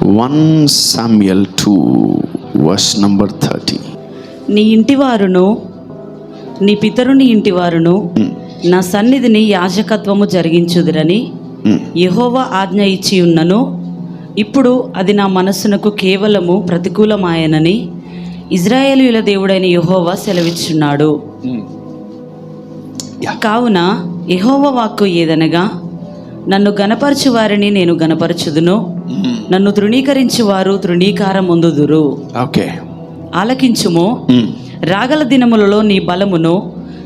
1 Samuel 2 verse number 30. నీ ఇంటివారును నీ పితరుని ఇంటివారును నా సన్నిధిని యాజకత్వము జరిగించుదురని యెహోవా ఆజ్ఞ ఇచ్చి ఉన్నను. ఇప్పుడు అది నా మనస్సునకు కేవలము ప్రతికూలమాయనని ఇజ్రాయేలీయుల దేవుడైన యెహోవా సెలవిచ్చున్నాడు. కావున యెహోవా వాక్కు ఏదనగా, నన్ను గనపరచు వారిని నేను గనపరచుదును, నన్ను తృణీకరించు వారు తృణీకారమొందుదురు. ఓకే, ఆలకించుము. రాగల దినములలో నీ బలమును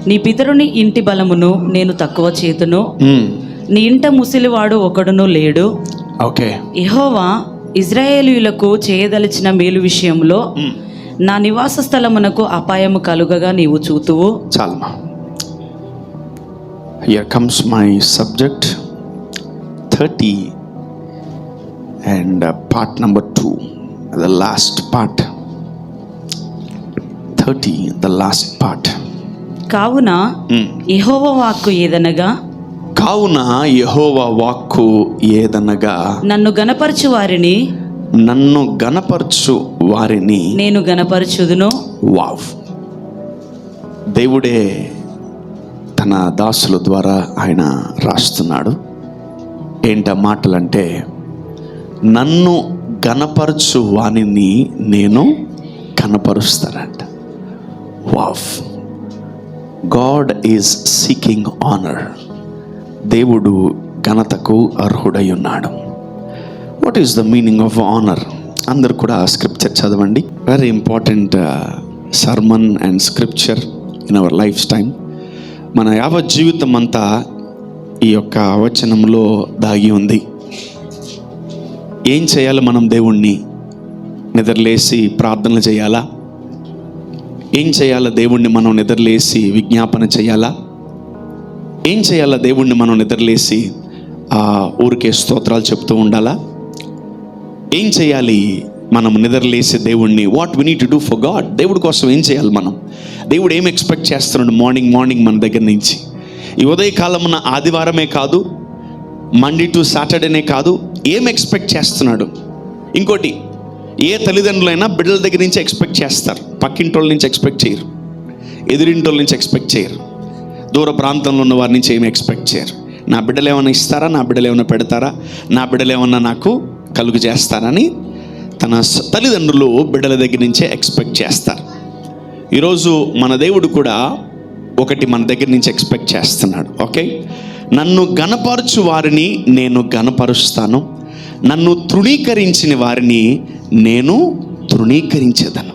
నీ పితరుని ఇంటి బలమును నేను తక్కువ చేతును. నీ ఇంట ముసిలివాడు ఒకడును లేడు. ఓకే, యెహోవా ఇజ్రాయేలీయులకు చేయదలిచిన మేలు విషయంలో నా నివాస స్థలమునకు అపాయము కలుగగా నీవు చూతువు. చాలమా. Here comes my subject 30 and part number 2, the last part. 30, the last part. కావున యెహోవా వాక్కు ఏదనగా, కావున యెహోవా వాక్కు ఏదనగా, నన్ను గనపరచు వారిని నేను గనపరచుదును. వావ్! దేవుడే తన దాసుల ద్వారా ఆయన రాస్తున్నాడు. ఏంట మాటలంటే, నన్ను గనపరచు వానిని నేను కనపరుస్తానంట. Wow! God is seeking honour. దేవుడు ఘనతకు అర్హుడై ఉన్నాడు. What is the meaning of honour? అందరు కూడా స్క్రిప్చర్ చదవండి. Very important sermon and scripture in our lifetime. మన యావత్ జీవితం అంతా ఈ యొక్క వచనంలో దాగి ఉంది. ఏం చేయాలి మనం? దేవుణ్ణి నిద్రలేసి ప్రార్థనలు చేయాలా? ఏం చేయాలా? దేవుణ్ణి మనం నిద్రలేసి విజ్ఞాపన చేయాలా? ఏం చేయాలా? దేవుణ్ణి మనం నిద్రలేసి ఊరికే స్తోత్రాలు చెప్తూ ఉండాలా? ఏం చేయాలి మనం నిద్రలేసి దేవుణ్ణి? What we need to do for God? దేవుడి కోసం ఏం చేయాలి మనం? దేవుడు ఏం ఎక్స్పెక్ట్ చేస్తున్నాడు మార్నింగ్ మన దగ్గర నుంచి? ఈ ఉదయకాలమున ఆదివారమే కాదు, మండే టు సాటర్డేనే కాదు, ఏం ఎక్స్పెక్ట్ చేస్తున్నాడు? ఇంకోటి, ఏ తల్లిదండ్రులైనా బిడ్డల దగ్గర నుంచి ఎక్స్పెక్ట్ చేస్తారు. పక్కింటోళ్ళ నుంచి ఎక్స్పెక్ట్ చేయరు, ఎదురింటోళ్ళ నుంచి ఎక్స్పెక్ట్ చేయరు, దూర ప్రాంతంలో ఉన్న వారి నుంచి ఏమి ఎక్స్పెక్ట్ చేయరు. నా బిడ్డలు ఏమైనా ఇస్తారా? నా బిడ్డలు ఏమైనా పెడతారా? నా బిడ్డలు ఏమన్నా నాకు కలుగు చేస్తారని తన తల్లిదండ్రులు బిడ్డల దగ్గర నుంచే ఎక్స్పెక్ట్ చేస్తారు. ఈరోజు మన దేవుడు కూడా ఒకటి మన దగ్గర నుంచి ఎక్స్పెక్ట్ చేస్తున్నాడు. ఓకే, నన్ను గనపరచు వారిని నేను గనపరుస్తాను, నన్ను తృణీకరించిన వారిని నేను తృణీకరించేదను.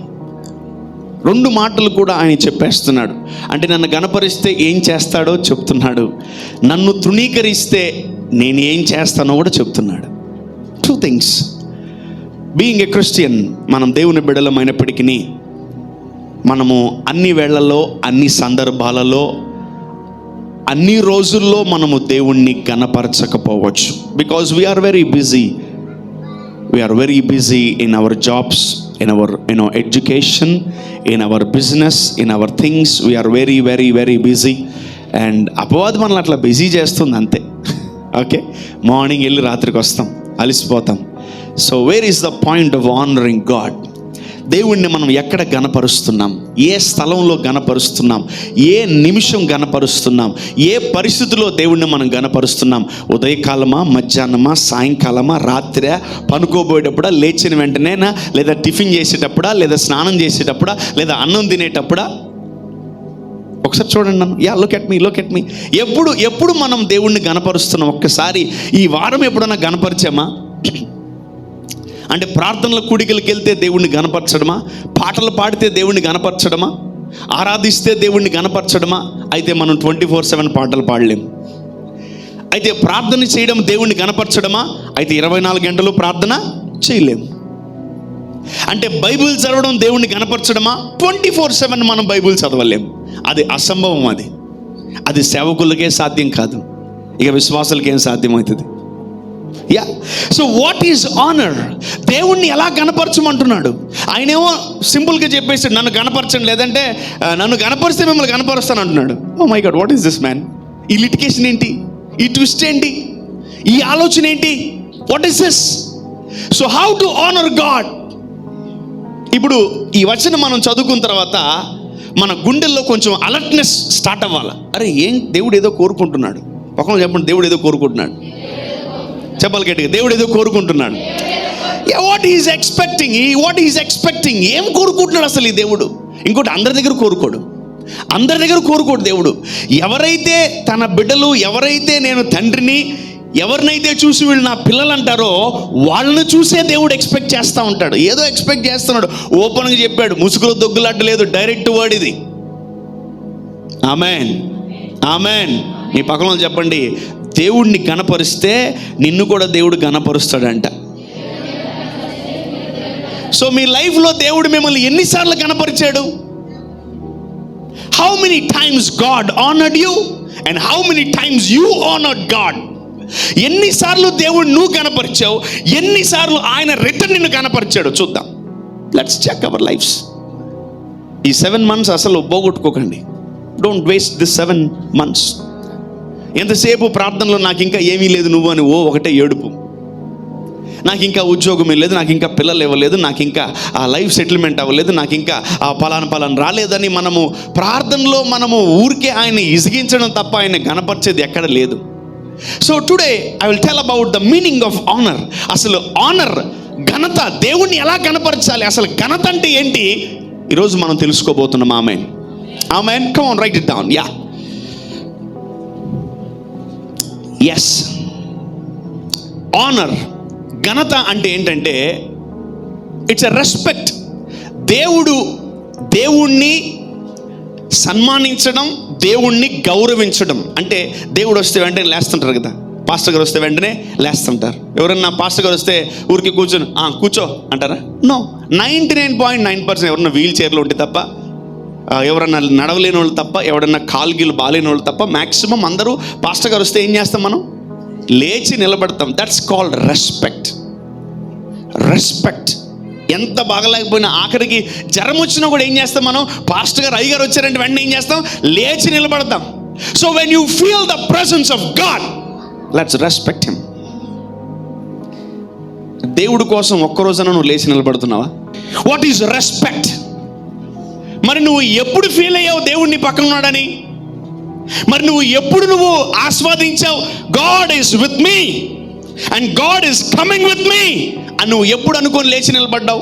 రెండు మాటలు కూడా ఆయన చెప్పేస్తున్నాడు. అంటే నన్ను గనపరిస్తే ఏం చేస్తాడో చెప్తున్నాడు, నన్ను తృణీకరిస్తే నేను ఏం చేస్తానో కూడా చెప్తున్నాడు. 2 things. బీయింగ్ ఎ క్రిస్టియన్, మనం దేవుని బిడ్డలమైనప్పటికీ మనము అన్ని వేళల్లో, అన్ని సందర్భాలలో, అన్ని రోజుల్లో మనము దేవుణ్ణి గనపరచకపోవచ్చు. Because we are very busy. We are very busy in our jobs, in our education, in our business, in our things. We are very, very, very busy. And అపవాది మనల్ని అట్లా బిజీ చేస్తుంది అంతే. ఓకే, మార్నింగ్ వెళ్ళి రాత్రికి వస్తాం, అలసిపోతాం. So where is the point of honouring God? దేవుణ్ణి మనం ఎక్కడ గనపరుస్తున్నాం? ఏ స్థలంలో గనపరుస్తున్నాం? ఏ నిమిషం గనపరుస్తున్నాం? ఏ పరిస్థితిలో దేవుణ్ణి మనం గనపరుస్తున్నాం? ఉదయకాలమా, మధ్యాహ్నమా, సాయంకాలమా, రాత్రి, పనుకోబోయేటప్పుడా, లేచిన వెంటనేనా, లేదా టిఫిన్ చేసేటప్పుడా, లేదా స్నానం చేసేటప్పుడా, లేదా అన్నం తినేటప్పుడా? ఒకసారి చూడండి నన్ను. Look at me. ఎప్పుడు మనం దేవుణ్ణి గనపరుస్తున్నాం? ఒక్కసారి ఈ వారం ఎప్పుడన్నా గనపరిచామా? అంటే ప్రార్థనల కూడికలకు వెళ్తే దేవుణ్ణి గనపరచడమా? పాటలు పాడితే దేవుణ్ణి గనపరచడమా? ఆరాధిస్తే దేవుణ్ణి గనపరచడమా? అయితే మనం 24/7 పాటలు పాడలేం. అయితే ప్రార్థన చేయడం దేవుణ్ణి గనపరచడమా? అయితే 24 గంటలు ప్రార్థన చేయలేం. అంటే బైబిల్ చదవడం దేవుణ్ణి గనపరచడమా? 24/7 మనం బైబిల్ చదవలేం. అది అసంభవం. అది సేవకులకే సాధ్యం కాదు, ఇక విశ్వాసులకి ఏం సాధ్యమవుతుంది? So what is honour? దేవుణ్ణి ఎలా గనపరచమంటున్నాడు? ఆయనేమో సింపుల్గా చెప్పేసి నన్ను గనపరచండి, లేదంటే నన్ను గనపరిస్తే మిమ్మల్ని గనపరుస్తాను అంటున్నాడు. Oh my God, what is this man? ఈ లిటికేషన్ ఏంటి? ఈ ట్విస్ట్ ఏంటి? ఈ ఆలోచన ఏంటి? What is this? So how to honour God? ఇప్పుడు ఈ వచనం మనం చదువుకున్న తర్వాత మన గుండెల్లో కొంచెం అలర్ట్నెస్ స్టార్ట్ అవ్వాలి. అరే ఏం దేవుడు ఏదో కోరుకుంటున్నాడు. పక్కన చెప్పండి, దేవుడు ఏదో కోరుకుంటున్నాడు. చెప్పాలి గట్టిగా, దేవుడు ఏదో కోరుకుంటున్నాడు. What is expecting? ఏం కోరుకుంటున్నాడు అసలు ఈ దేవుడు? ఇంకోటి, అందరి దగ్గర కోరుకోడు దేవుడు. ఎవరైతే తన బిడ్డలు, ఎవరైతే నేను తండ్రిని, ఎవరినైతే చూసి వీళ్ళు నా పిల్లలు అంటారో వాళ్ళని చూసే దేవుడు ఎక్స్పెక్ట్ చేస్తూ ఉంటాడు. ఏదో ఎక్స్పెక్ట్ చేస్తున్నాడు. ఓపెన్గా చెప్పాడు, ముసుగులో దొగ్గులాట లేదు, డైరెక్ట్ వర్డ్ ఇది. ఆమెన్, ఆమెన్. మీ పక్కన చెప్పండి, దేవుడిని గణపరిస్తే నిన్ను కూడా దేవుడు గణపరుస్తాడంట. సో మీ లైఫ్లో దేవుడు మిమ్మల్ని ఎన్నిసార్లు గణపరిచాడు? How many times God honoured you and how many times you honoured God? ఎన్నిసార్లు దేవుడు నువ్వు గణపరిచావు, ఎన్నిసార్లు ఆయన రిటర్న్ నిన్ను గణపరిచాడు చూద్దాం. Let's check our lives. ఈ 7 months అసలు పోగొట్టుకోకండి. Don't waste this 7 months. ఎంతసేపు ప్రార్థనలో నాకు ఇంకా ఏమీ లేదు నువ్వు అని ఒకటే ఏడుపు. నాకు ఇంకా ఉద్యోగం లేదు, నాకు ఇంకా పిల్లలు ఇవ్వలేదు, నాకు ఇంకా ఆ లైఫ్ సెటిల్మెంట్ అవ్వలేదు, నాకు ఇంకా ఆ పలానా రాలేదని మనము ప్రార్థనలో ఊరికే ఆయన ఇసిగించడం తప్ప ఆయన గణపరిచేది ఎక్కడ లేదు. So today I will tell about the meaning of honour. అసలు ఆనర్, ఘనత, దేవుణ్ణి ఎలా గణపరచాలి, అసలు ఘనత అంటే ఏంటి, ఈరోజు మనం తెలుసుకోబోతున్నాం. Amen, amen. Come on, write it down. Yeah, yes. Honour, ఘనత అంటే ఏంటంటే ఇట్స్ ఎ రెస్పెక్ట్. దేవుణ్ణి సన్మానించడం, దేవుణ్ణి గౌరవించడం. అంటే దేవుడు వస్తే వెంటనే లేస్తుంటారు కదా, పాస్టర్ గారు వస్తే వెంటనే లేస్తుంటారు. ఎవరన్నా పాస్టర్ గారు వస్తే ఊరికి కూర్చొని కూర్చో అంటారా? నో. 99.9% ఎవరన్నా వీల్ చైర్లో ఉంటే తప్ప, ఎవరన్నా నడవలేని వాళ్ళు తప్ప, ఎవరన్నా కాలుగిలు బాలేని వాళ్ళు తప్ప, మ్యాక్సిమం అందరూ పాస్టర్ గారు వస్తే ఏం చేస్తాం, మనం లేచి నిలబడతాం. That's called respect. ఎంత బాగలేకపోయినా, ఆఖరికి జ్వరం వచ్చినా కూడా ఏం చేస్తాం మనం? పాస్టర్ గారు, అయ్యగారు వచ్చారంటే వెంటనే ఏం చేస్తాం? లేచి నిలబడతాం. So when you feel the presence of God, let's respect him. దేవుడి కోసం ఒక్కరోజున నువ్వు లేచి నిలబడుతున్నావా? What is respect? మరి నువ్వు ఎప్పుడు ఫీల్ అయ్యావు దేవుడిని పక్కన ఉన్నాడని? మరి నువ్వు ఎప్పుడు ఆస్వాదించావు God is with me and God is coming with me అని నువ్వు ఎప్పుడు అనుకొని లేచి నిలబడ్డావు?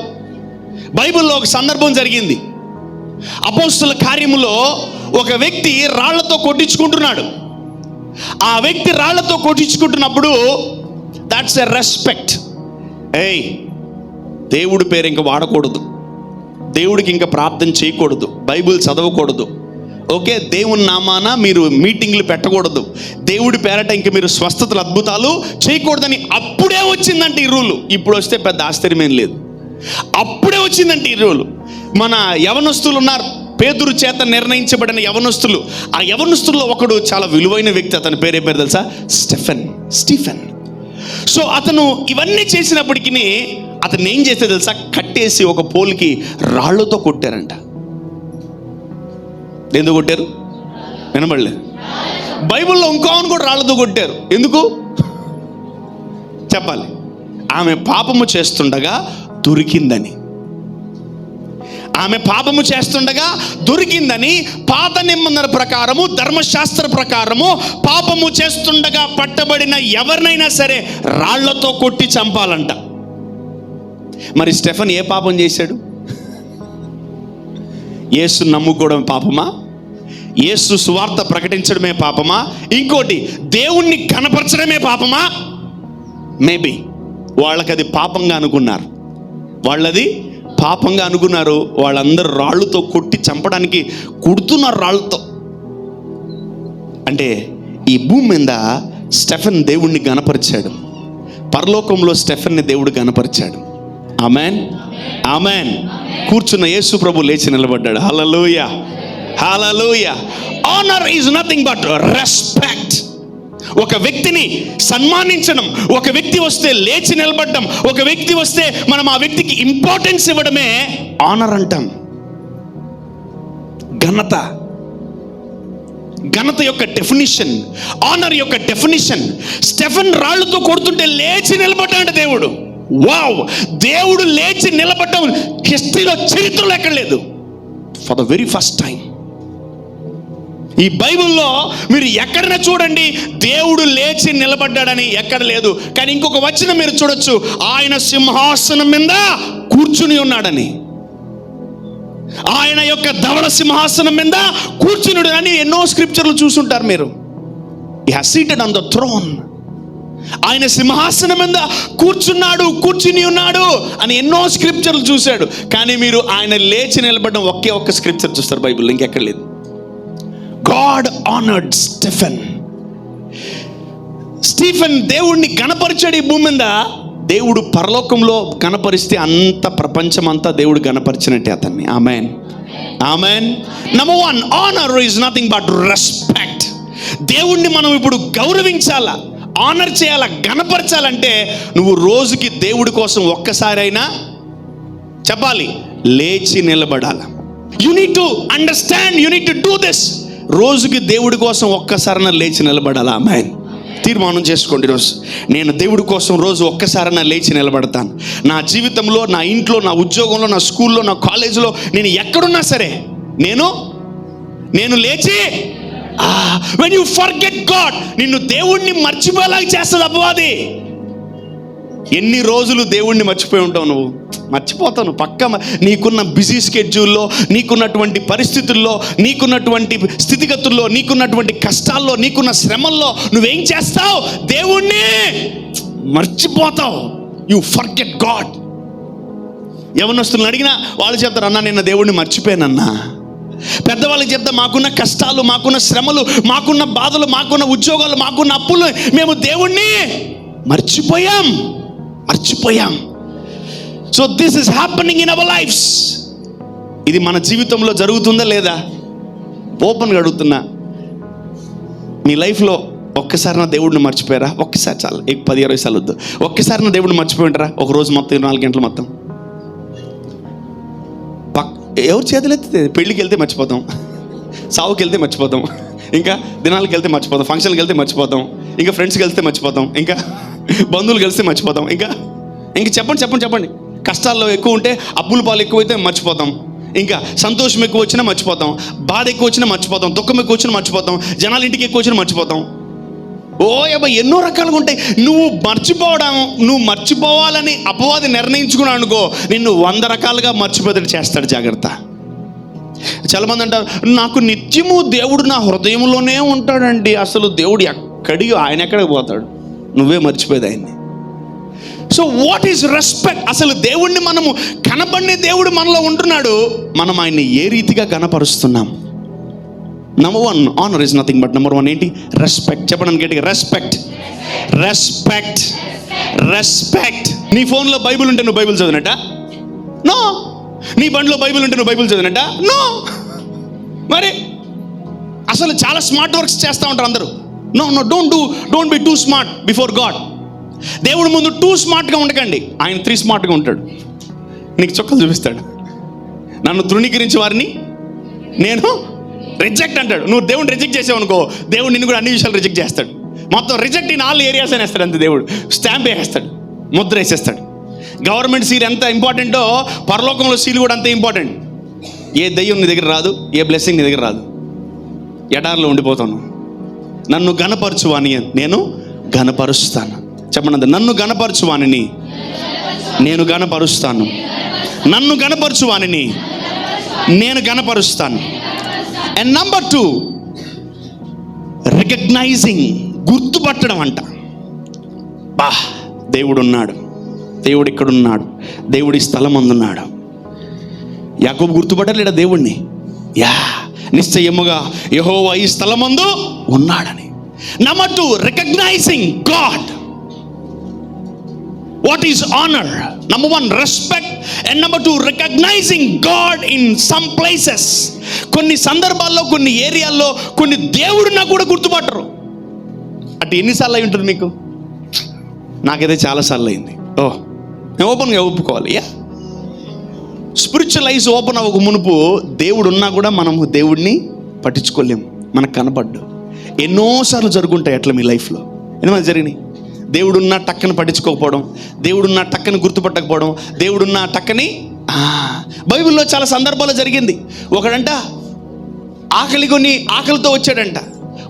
బైబిల్లో ఒక సందర్భం జరిగింది. అపోస్తుల కార్యములో ఒక వ్యక్తి రాళ్లతో కొట్టించుకుంటున్నాడు. ఆ వ్యక్తి రాళ్లతో కొట్టించుకుంటున్నప్పుడు దట్స్ ఎ రెస్పెక్ట్. దేవుడి పేరు ఇంకా వాడకూడదు, దేవుడికి ఇంకా ప్రార్థన చేయకూడదు, బైబిల్ చదవకూడదు, ఓకే, దేవుని నామాన మీరు మీటింగ్లు పెట్టకూడదు, దేవుడి పేరట ఇంక మీరు స్వస్థతలు అద్భుతాలు చేయకూడదని అప్పుడే వచ్చిందంటే ఈ రూలు. ఇప్పుడు వస్తే పెద్ద ఆశ్చర్యమేం లేదు, అప్పుడే వచ్చిందంటే ఈ రూలు. మన యవనస్తులు ఉన్నారు, పేతురు చేత నిర్ణయించబడిన యవనస్తులు. ఆ యవనస్తుల్లో ఒకడు చాలా విలువైన వ్యక్తి. అతని పేరు తెలుసా? స్టీఫెన్. సో అతను ఇవన్నీ చేసినప్పటికీ అతను ఏం చేస్తే తెలుసా? కట్టేసి ఒక పోల్కి రాళ్లతో కొట్టారంట. ఎందుకు కొట్టారు? వినబడలేదు. బైబిల్లో ఇంకోని కూడా రాళ్లతో కొట్టారు. ఎందుకు చెప్పాలి? ఆమె పాపము చేస్తుండగా దొరికిందని. ఆమె పాపము చేస్తుండగా దొరికిందని పాత నిబంధన ప్రకారము, ధర్మశాస్త్ర ప్రకారము పాపము చేస్తుండగా పట్టబడిన ఎవరినైనా సరే రాళ్లతో కొట్టి చంపాలంట. మరి స్టెఫెన్ ఏ పాపం చేశాడు? యేసు నమ్ముకోవడం పాపమా? యేసు సువార్త ప్రకటించడమే పాపమా? ఇంకోటి దేవుణ్ణి కనపరచడమే పాపమా? మేబీ వాళ్ళకి అది పాపంగా అనుకున్నారు. వాళ్ళందరూ రాళ్ళతో కొట్టి చంపడానికి కొడుతున్నారు రాళ్ళతో. అంటే ఈ భూమి మీద స్టెఫెన్ దేవుణ్ణి గణపరిచాడు, పరలోకంలో స్టెఫెన్ని దేవుడు గణపరిచాడు. Amen, amen. కూర్చున్న యేసు ప్రభు లేచి నిలబడ్డాడు. హల్లెలూయా, హల్లెలూయా. Honour is nothing but respect. ఒక వ్యక్తిని సన్మానించడం, ఒక వ్యక్తి వస్తే లేచి నిలబడడం, ఒక వ్యక్తి వస్తే మనం ఆ వ్యక్తికి ఇంపార్టెన్స్ ఇవ్వడమే ఆనర్ అంటాం. ఘనత యొక్క డెఫినిషన్, ఆనర్ యొక్క డెఫినిషన్. స్టెఫెన్ రాళ్ళతో కొడుతుంటే లేచి నిలబడ్డాడు దేవుడు. వావ్, దేవుడు లేచి నిలబడటం హిస్టరీలో, చరిత్రలో ఎక్కడ లేదు. For the very first time ఈ బైబిల్లో మీరు ఎక్కడైనా చూడండి దేవుడు లేచి నిలబడ్డాడని, ఎక్కడ లేదు. కానీ ఇంకొక వచనం మీరు చూడొచ్చు, ఆయన సింహాసనం మీద కూర్చుని ఉన్నాడని, ఆయన యొక్క ధవళ సింహాసనం మీద కూర్చుని అని ఎన్నో స్క్రిప్చర్లు చూసుంటారు మీరు. He has seated on the throne. ఆయన సింహాసనం మీద కూర్చుని ఉన్నాడు అని ఎన్నో స్క్రిప్చర్లు చూశాడు. కానీ మీరు ఆయన లేచి నిలబడడం ఒకే ఒక్క స్క్రిప్చర్ చూస్తారు బైబిల్లో, ఇంకెక్కడ లేదు. గాడ్ ఆనర్డ్ స్టీఫెన్ దేవుణ్ణి గణపరిచాడు ఈ భూమి మీద. దేవుడు పరలోకంలో గణపరిస్తే అంత ప్రపంచం అంతా దేవుడు గణపరిచినట్టే అతన్ని. Amen, amen. Number 1, honour is nothing but respect. దేవుణ్ణి మనం ఇప్పుడు గౌరవించాలా, ఆనర్ చేయాలా, గణపరచాలంటే నువ్వు రోజుకి దేవుడి కోసం ఒక్కసారైనా చెప్పాలి, లేచి నిలబడాల. You need to understand, you need to do this. రోజుకి దేవుడి కోసం ఒక్కసారైనా లేచి నిలబడాలా. ఆమేన్. తీర్మానం చేసుకోండి, రోజు నేను దేవుడి కోసం రోజు ఒక్కసారైనా లేచి నిలబడతాను. నా జీవితంలో, నా ఇంట్లో, నా ఉద్యోగంలో, నా స్కూల్లో, నా కాలేజీలో, నేను ఎక్కడున్నా సరే నేను లేచి. when you forget God, నిన్ను దేవుణ్ణి మర్చిపోయేలాగా చేస్తుంది అపవాది. ఎన్ని రోజులు దేవుణ్ణి మర్చిపోయి ఉంటావు నువ్వు? మర్చిపోతావు పక్క. నీకున్న బిజీ స్కెడ్యూల్లో, నీకున్నటువంటి పరిస్థితుల్లో, నీకున్నటువంటి స్థితిగతుల్లో, నీకున్నటువంటి కష్టాల్లో, నీకున్న శ్రమల్లో నువ్వేం చేస్తావు? దేవుణ్ణి మర్చిపోతావు. You forget God. యవనస్తులను అడిగినా వాళ్ళు చెప్తారు, అన్నా నిన్న దేవుణ్ణి మర్చిపోయానన్నా. పెద్దవాళ్ళకి చెప్తా, మాకున్న కష్టాలు, మాకున్న శ్రమలు, మాకున్న బాధలు, మాకున్న ఉద్యోగాలు, మాకున్న అప్పులు, మేము దేవుణ్ణి మర్చిపోయాం. So this is happening in our lifes. ఇది మన జీవితంలో జరుగుతుందా లేదా? ఓపెన్గా అడుగుతున్నా, మీ లైఫ్లో ఒక్కసారి నా దేవుడిని మర్చిపోయారా? ఒక్కసారి చాలు, 10-20 సార్లు వద్దు. ఒక్కసారి నా దేవుడిని మర్చిపోయి ఉంటారా? ఒక రోజు మొత్తం 24 గంటలు మొత్తం. ఎవరు చేతులు ఎత్తితే? పెళ్ళికి వెళ్తే మర్చిపోతాం, సావుకి వెళ్తే మర్చిపోతాం, ఇంకా దినాలకు వెళ్తే మర్చిపోతాం, ఫంక్షన్కి వెళ్తే మర్చిపోతాం, ఇంకా ఫ్రెండ్స్కి వెళ్తే మర్చిపోతాం, ఇంకా బంధువులు కలిస్తే మర్చిపోతాం, ఇంకా చెప్పండి. కష్టాల్లో ఎక్కువ ఉంటే, అప్పుల పాలు ఎక్కువైతే మర్చిపోతాం, ఇంకా సంతోషం ఎక్కువ వచ్చినా మర్చిపోతాం, బాధ ఎక్కువ వచ్చినా మర్చిపోతాం, దుఃఖం ఎక్కువ వచ్చినా మర్చిపోతాం, జనాల ఇంటికి ఎక్కువ వచ్చినా మర్చిపోతాం. ఎన్నో రకాలుగా ఉంటాయి. నువ్వు మర్చిపోవాలని అపవాది నిర్ణయించుకున్నావు అనుకో, నిన్ను 100 రకాలుగా మర్చిపోతాడు చేస్తాడు. జాగ్రత్త. చాలామంది అంటారు, నాకు నిత్యము దేవుడు నా హృదయంలోనే ఉంటాడండి. అసలు దేవుడు ఆయన ఎక్కడికి పోతాడు? నువ్వే మర్చిపోయేది ఆయన్ని. So what is respect? అసలు దేవుణ్ణి మనము కనబడిన దేవుడు మనలో ఉంటున్నాడు, మనం ఆయన్ని ఏ రీతిగా కనపరుస్తున్నాం? Number 1, honour is nothing but number 1 ఏంటి? రెస్పెక్ట్. చెప్పడానికి గట్టిగా, రెస్పెక్ట్. నీ ఫోన్లో బైబిల్ ఉంటే నువ్వు బైబిల్ చదివినట్ట? నో. నీ బండిలో బైబిల్ ఉంటే నువ్వు బైబిల్ చదివినట్ట? నో. మరి అసలు చాలా స్మార్ట్ వర్క్స్ చేస్తూ ఉంటారు అందరూ. No, don't be too smart before God. దేవుడు ముందు టూ స్మార్ట్గా ఉండకండి, ఆయన 3 స్మార్ట్గా ఉంటాడు. నీకు చొక్కలు చూపిస్తాడు. నన్ను తృణీకరించి వారిని నేను రిజెక్ట్ అంటాడు. నువ్వు దేవుడిని రిజెక్ట్ చేసావు అనుకో, దేవుడు నిన్ను కూడా అన్ని విషయాలు రిజెక్ట్ చేస్తాడు. మొత్తం రిజెక్ట్ ఇన్ ఆల్ ఏరియాస్ అని వేస్తాడు. అంతే, దేవుడు స్టాంప్ వేసేస్తాడు, ముద్ర వేసేస్తాడు. గవర్నమెంట్ సీల్ ఎంత ఇంపార్టెంటో, పరలోకంలో సీల్ కూడా అంతే ఇంపార్టెంట్. ఏ దయ్యం నీ దగ్గర రాదు, ఏ బ్లెస్సింగ్ నీ దగ్గర రాదు. ఎడారిలో ఉండిపోతాను. నన్ను గణపరచువాని నేను గణపరుస్తాను. చెప్పండి, నన్ను గణపరచువాని నేను గణపరుస్తాను. నన్ను గణపరచువాని నేను గణపరుస్తాను. అండ్ నంబర్ 2, రికగ్నైజింగ్, గుర్తుపట్టడం అంట. దేవుడు ఉన్నాడు, దేవుడు ఇక్కడున్నాడు, దేవుడి స్థలం అందున్నాడు. యాకోబు గుర్తుపట్టలేడా దేవుణ్ణి? నిశ్చయముగా యెహోవా ఈ స్థలమందు ఉన్నాడని. Number 2, recognising God. What is honor? Number 1, respect, and number 2, recognizing God in some places. కొన్ని సందర్భాల్లో, కొన్ని ఏరియాల్లో, కొన్ని దేవుడినా కూడా గుర్తుపట్టరు. అటు ఎన్నిసార్లు అయి ఉంటుంది మీకు? నాకైతే చాలాసార్లు అయింది. నేను ఓపెన్గా ఒప్పుకోవాలి. స్పిరిచువల్ ఐస్ ఓపెన్ అవ్వక మునుపు దేవుడు ఉన్నా కూడా మనము దేవుడిని పట్టించుకోలేము, మనకు కనపడ్డు. ఎన్నోసార్లు జరుగుంటాయి అట్లా మీ లైఫ్లో. ఎన్నో జరిగినాయి. దేవుడున్న టక్కని పట్టించుకోకపోవడం, దేవుడున్న టక్కని గుర్తుపట్టకపోవడం, దేవుడున్న టక్కని బైబిల్లో చాలా సందర్భాల్లో జరిగింది. ఒకడంట ఆకలితో వచ్చాడంట,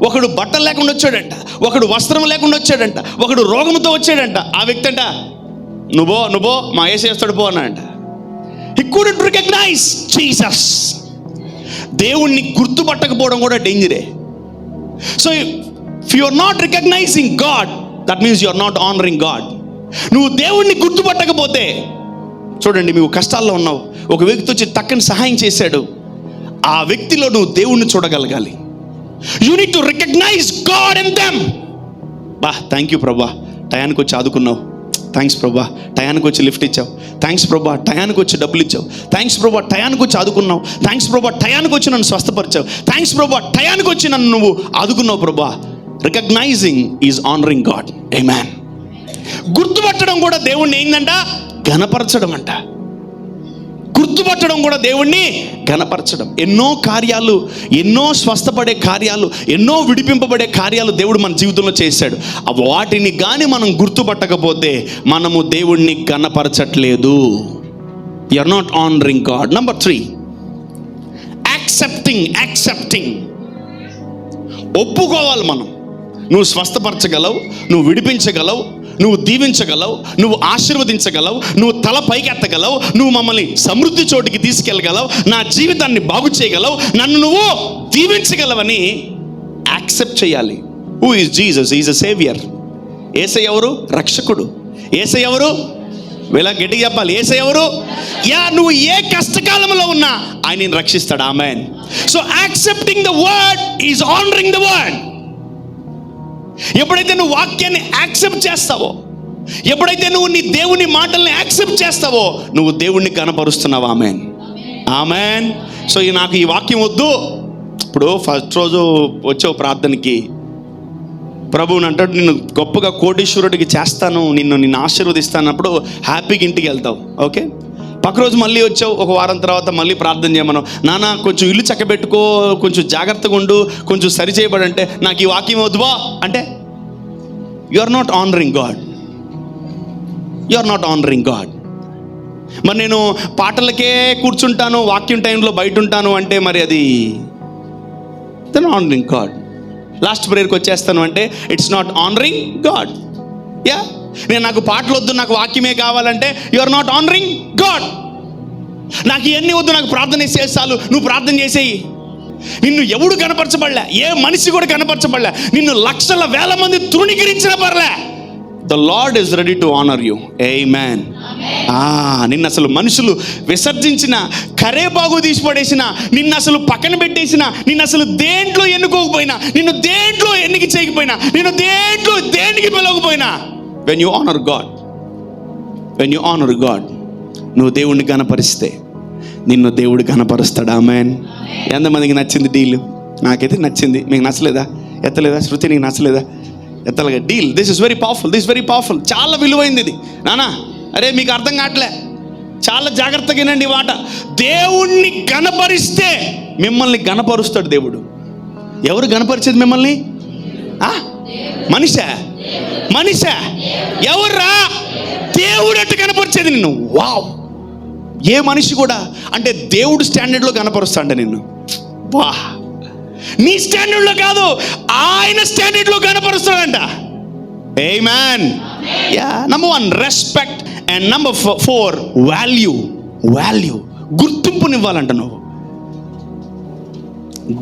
ఒకడు బట్టలు లేకుండా వచ్చాడంట, ఒకడు వస్త్రం లేకుండా వచ్చాడంట, ఒకడు రోగంతో వచ్చాడంట. ఆ వ్యక్తి అంట నువ్వో మా యేసు చేస్తాడు పో అన్నాడంట. He couldn't recognise Jesus. దేవుణ్ణి గుర్తుపట్టకపోవడం కూడా డేంజరే. So if you are not recognising God, that means you are not honouring God. నువ్వు దేవుణ్ణి గుర్తుపట్టకపోతే, చూడండి, నువ్వు కష్టాల్లో ఉన్నావు, ఒక వ్యక్తి వచ్చి టక్కని సహాయం చేశాడు, ఆ వ్యక్తిలో నువ్వు దేవుణ్ణి చూడగలగాలి. You need to recognise God in them. Thank you ప్రభా, టయానికి వచ్చి ఆదుకున్నావు. థ్యాంక్స్ ప్రభా, టయానికి వచ్చి లిఫ్ట్ ఇచ్చావు. థ్యాంక్స్ ప్రభా, టయానికి వచ్చి డబ్బులు ఇచ్చావు. థ్యాంక్స్ ప్రభా, టయానికి వచ్చి ఆదుకున్నావు. థ్యాంక్స్ ప్రభా, టయానికి వచ్చి నన్ను స్వస్థపరిచావు. థ్యాంక్స్ ప్రభా, టయానికి వచ్చి నన్ను నువ్వు ఆదుకున్నావు ప్రభా. Recognising is honouring God. ఆమేన్. గుర్తుపట్టడం కూడా దేవుణ్ణి ఏంటంట? ఘనపరచడం అంట. గుర్తుపట్టడం కూడా దేవుణ్ణి ఘనపరచడం. ఎన్నో కార్యాలు, ఎన్నో స్వస్థపడే కార్యాలు, ఎన్నో విడిపింపబడే కార్యాలు దేవుడు మన జీవితంలో చేశాడు. వాటిని కానీ మనం గుర్తుపట్టకపోతే మనము దేవుణ్ణి ఘనపరచట్లేదు. You are not honouring God. Number 3, accepting. ఒప్పుకోవాలి మనం. నువ్వు స్వస్థపరచగలవు, నువ్వు విడిపించగలవు, నువ్వు దీవించగలవు, నువ్వు ఆశీర్వదించగలవు, నువ్వు తల పైకెత్తగలవు, నువ్వు మమ్మల్ని సమృద్ధి చోటికి తీసుకెళ్ళగలవు, నా జీవితాన్ని బాగు చేయగలవు, నన్ను నువ్వు దీవించగలవని యాక్సెప్ట్ చేయాలి. Who is Jesus? Is a saviour. యేసయ్య ఎవరు? రక్షకుడు. యేసయ్య ఎవరు? ఇలా గట్టిగా చెప్పాలి. యేసయ్య ఎవరు? నువ్వు ఏ కష్టకాలంలో ఉన్నా ఆయన రక్షిస్తాడు. ఆమేన్. So accepting the word is honouring the word. ఎప్పుడైతే నువ్వు వాక్యాన్ని యాక్సెప్ట్ చేస్తావో, ఎప్పుడైతే నువ్వు నీ దేవుని మాటల్ని యాక్సెప్ట్ చేస్తావో, నువ్వు దేవుణ్ణి కనపరుస్తున్నావు. ఆమేన్, ఆమేన్. సో నాకు ఈ వాక్యం వద్దు. ఇప్పుడు ఫస్ట్ రోజు వచ్చావు ప్రార్థనకి, ప్రభువుని అంటాడు నిన్ను గొప్పగా కోటీశ్వరుడికి చేస్తాను, నిన్ను ఆశీర్వదిస్తానప్పుడు హ్యాపీగా ఇంటికి వెళ్తావు. ఓకే, పక్క రోజు మళ్ళీ వచ్చావు, ఒక వారం తర్వాత మళ్ళీ ప్రార్థన చేయమను, నాన్న కొంచెం ఇల్లు చక్కబెట్టుకో, కొంచెం జాగ్రత్తగా ఉండు, కొంచెం సరి చేయబడంటే నాకు ఈ వాక్యం వద్దువా అంటే you are not honouring God. You are not honouring God. మరి నేను పాటలకే కూర్చుంటాను, వాక్యం టైంలో బయట ఉంటాను అంటే మరి అది ఆనరింగ్ గాడ్. లాస్ట్ ప్రేయర్కి వచ్చేస్తాను అంటే ఇట్స్ నాట్ ఆనరింగ్ గాడ్. నేను నాకు పాటలు వద్దు, నాకు వాక్యమే కావాలంటే you are not honouring God. నాకు ఇవన్నీ వద్దు, నాకు ప్రార్థన చేసేసాలు, నువ్వు ప్రార్థన చేసేయి. నిన్ను ఎవడు కనపరచబడలే, ఏ మనిషి కూడా కనపరచబడలే, నిన్ను లక్షల వేల మంది తృణీకరించిన పర్లే. The Lord is ready to honour you. ఆమేన్. నిన్ను అసలు మనుషులు విసర్జించిన, కరేపాగు తీసిపడేసిన, నిన్ను అసలు పక్కన పెట్టేసిన, నిన్ను అసలు దేంట్లో ఎన్నుకోకపోయినా, నిన్ను దేంట్లో ఎన్నిక చేయకపోయినా, నిన్ను దేంట్లో దేనికి పిలవకపోయినా, when you honor God, నువ్వు దేవుణ్ణి కనపరిస్తే నిన్ను దేవుడు కనపరుస్తాడు. ఆమేన్. ఎంతమందికి నచ్చింది డీల్? నాకైతే నచ్చింది. మీకు నచ్చలేదా? ఎత్తలేదా? శృతి నీకు నచ్చలేదా? ఎత్తలేగా deal. This is very powerful. చాలా విలువైంది ఇది. నానా అరే మీకు అర్థం కావట్లే, చాలా జాగ్రత్తగా వినండి మాట. దేవుణ్ణి కనపరిస్తే మిమ్మల్ని కనపరుస్తాడు దేవుడు. ఎవరు కనపరిచేది మిమ్మల్ని? మనిషా? ఎవర్రా? దేవుడు అట్టు కనపరిచేది నిన్ను. వావ్! ఏ మనిషి కూడా అంటే దేవుడు స్టాండర్డ్లో కనపరుస్తాడు నిన్ను. వా! నీ స్టాండర్డ్లో కాదు, ఆయన స్టాండర్డ్లో కనపరుస్తాడంట. ఆమేన్. Number 1 respect and number 4 value. గుర్తింపునివ్వాలంట. నువ్వు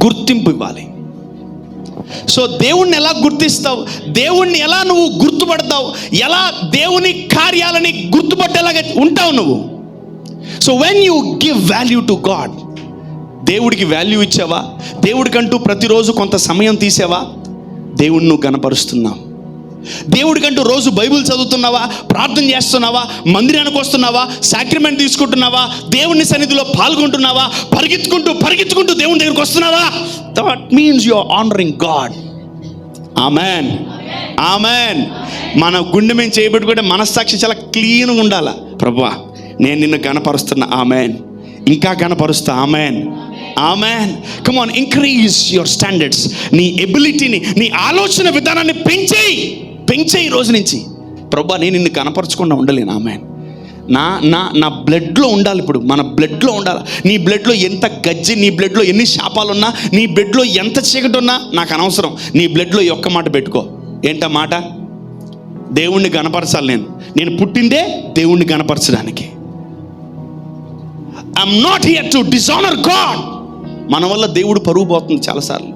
గుర్తింపు ఇవ్వాలి. సో దేవుణ్ణి ఎలా గుర్తిస్తావు? దేవుణ్ణి ఎలా నువ్వు గుర్తుపడతావు? ఎలా దేవుని కార్యాలని గుర్తుపట్టేలాగా ఉంటావు నువ్వు? So when you give value to God, దేవుడికి వాల్యూ ఇచ్చావా? దేవుడికంటూ ప్రతిరోజు కొంత సమయం తీసావా? దేవుణ్ణి నువ్వు కనపరుస్తున్నావు. దేవుడికంటూ రోజు బైబిల్ చదువుతున్నావా? ప్రార్థన చేస్తున్నావా? మందిరానికి వస్తున్నావా? సాక్రిమెంట్ తీసుకుంటున్నావా? దేవుని సన్నిధిలో పాల్గొంటున్నావా? పరిగెత్తుకుంటూ దేవుని దగ్గరికి వస్తున్నావా? That means you are honouring God. ఆమేన్. మన గుండె మేము చేయబెట్టుకుంటే మనస్సాక్షి చాలా క్లీన్గా ఉండాలా. ప్రభువా నేను నిన్ను కనపరుస్తున్నా. ఆమేన్. ఇంకా కనపరుస్తా. ఆమేన్. Come on, increase your standards. నీ ఎబిలిటీని, నీ ఆలోచన విధానాన్ని పెంచేయి రోజు నుంచి. ప్రభా నేను నిన్ను కనపరచకుండా ఉండలేను. ఆమె నా నా నా బ్లడ్లో ఉండాలి. ఇప్పుడు మన బ్లడ్లో ఉండాలి. నీ బ్లడ్లో ఎంత గజ్జి, నీ బ్లడ్లో ఎన్ని శాపాలున్నా, నీ బ్లడ్లో ఎంత చీకటి ఉన్నా నాకు అనవసరం. నీ బ్లడ్లో ఈ ఒక్క మాట పెట్టుకో. ఏంటా మాట? దేవుణ్ణి కనపరచాలి. నేను పుట్టిందే దేవుణ్ణి కనపరచడానికి. I'm not here to dishonour God. మన వల్ల దేవుడు పరువు పోతుంది చాలాసార్లు.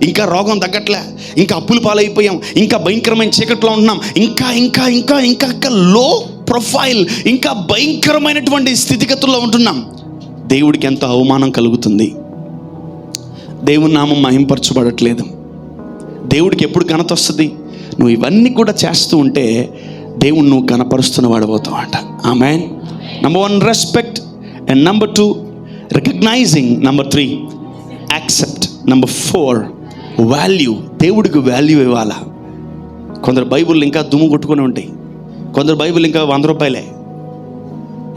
ఇంకా రోగం తగ్గట్లే, ఇంకా అప్పులు పాలైపోయాం, ఇంకా భయంకరమైన చీకట్లో ఉంటున్నాం, ఇంకా ఇంకా ఇంకా ఇంకా ఇంకా లో ప్రొఫైల్, ఇంకా భయంకరమైనటువంటి స్థితిగతుల్లో ఉంటున్నాం. దేవుడికి ఎంతో అవమానం కలుగుతుంది. దేవుని నామం మహింపరచబడట్లేదు. దేవుడికి ఎప్పుడు ఘనత వస్తుంది? నువ్వు ఇవన్నీ కూడా చేస్తూ ఉంటే దేవుణ్ణి నువ్వు ఘనపరుస్తున్న వాడబోతావు అంట. ఆమేన్. Number 1 respect, and number 2 recognising, number 3 accept, number 4 value. దేవుడికి వాల్యూ ఇవ్వాలా. కొందరు బైబిల్ ఇంకా దుమ్ము కొట్టుకొని ఉంటాయి. కొందరు బైబిల్ ఇంకా 100 రూపాయలే.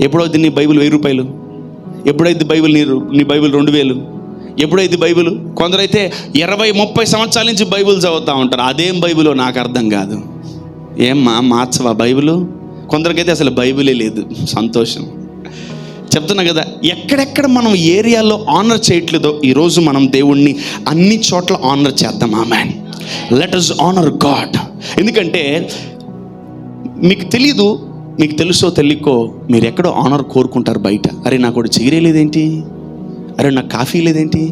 ఎప్పుడైతే నీ బైబిల్ 1000 రూపాయలు, ఎప్పుడైతే బైబిల్ నీ బైబిల్ 2000, ఎప్పుడైతే బైబిల్. కొందరైతే 20-30 సంవత్సరాల నుంచి బైబిల్ చదువుతూ ఉంటారు. అదేం బైబిలో నాకు అర్థం కాదు. ఏమ్మా మార్చవా బైబిలు? కొందరికైతే అసలు బైబిలే లేదు. సంతోషం. చెప్తున్నా కదా, ఎక్కడెక్కడ మనం ఏరియాలో ఆనర్ చేయట్లేదో ఈరోజు మనం దేవుణ్ణి అన్ని చోట్ల ఆనర్ చేద్దాం. ఆమేన్. Let us honour God. ఎందుకంటే మీకు తెలీదు, మీకు తెలుసో తెలియకో మీరు ఎక్కడో ఆనర్ కోరుకుంటారు బయట. అరే నాకు కూడా చీరే లేదేంటి, అరే నాకు కాఫీ లేదేంటి,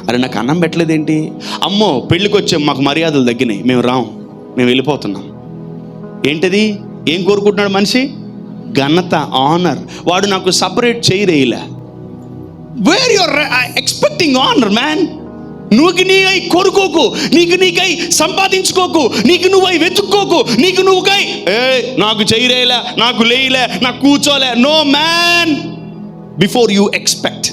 అరే నాకు అన్నం పెట్టలేదేంటి, అమ్మో పెళ్ళికి వచ్చాం మాకు మర్యాదలు తగ్గినాయి, మేము రాం, మేము వెళ్ళిపోతున్నాం. ఏంటది? ఏం కోరుకుంటున్నాడు మనిషి? ఘనత, ఆనర్. వాడు నాకు సపరేట్ చేయరేలా. Where your expecting honour man. నువ్వుకి నీకై కోరుకోకు, నీకై సంపాదించుకోకు, నువ్వై వెతుక్కోకు, నువ్వుకై నాకు చేయరేలా, నాకు లేయలే, నాకు కూర్చోలే. No man. Before you expect,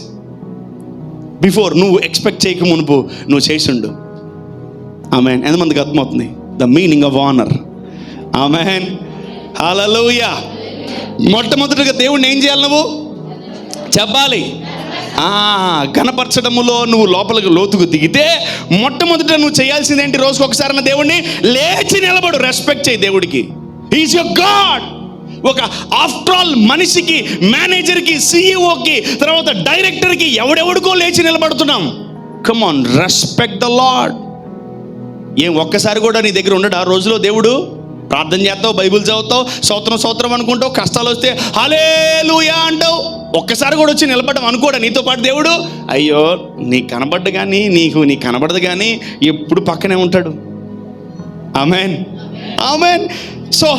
before నువ్వు ఎక్స్పెక్ట్ చేయక మునుపు నువ్వు చేసిండు. ఆమేన్. ఎంతమందికి అర్థమవుతుంది ద మీనింగ్ ఆఫ్ ఆనర్? ఆమేన్. హల్లెలూయా. మొట్టమొదటిగా దేవుణ్ణి ఏం చేయాలి? నువ్వు చెప్పాలి. ఘనపరచడములో నువ్వు లోపలికి లోతుకు దిగితే మొట్టమొదట నువ్వు చేయాల్సింది ఏంటి? రోజుకు ఒకసారి దేవుణ్ణి లేచి నిలబడు, రెస్పెక్ట్ చేయి. దేవుడికి ఈజ్ యువర్ గాడ్. ఒక ఆఫ్టర్ ఆల్ మనిషికి, మేనేజర్కి, సిఇఓకి, తర్వాత డైరెక్టర్కి ఎవడెవడికో లేచి నిలబడుతున్నాం. Come on, respect the Lord. ఏం ఒక్కసారి కూడా నీ దగ్గర ఉండడా రోజులో? దేవుడు ప్రార్థన చేస్తావు, బైబిల్ చదువుతావు, స్తోత్రం అనుకుంటావు, కష్టాలు వస్తే హల్లెలూయా అంటావు. ఒక్కసారి కూడా వచ్చి నిలబడ్డం అనుకోడా నీతో పాటు దేవుడు? అయ్యో నీకు కనబడ్డు కానీ నీకు కనబడదు కానీ ఎప్పుడు పక్కనే ఉంటాడు. ఆమేన్. ఆమేన్. సో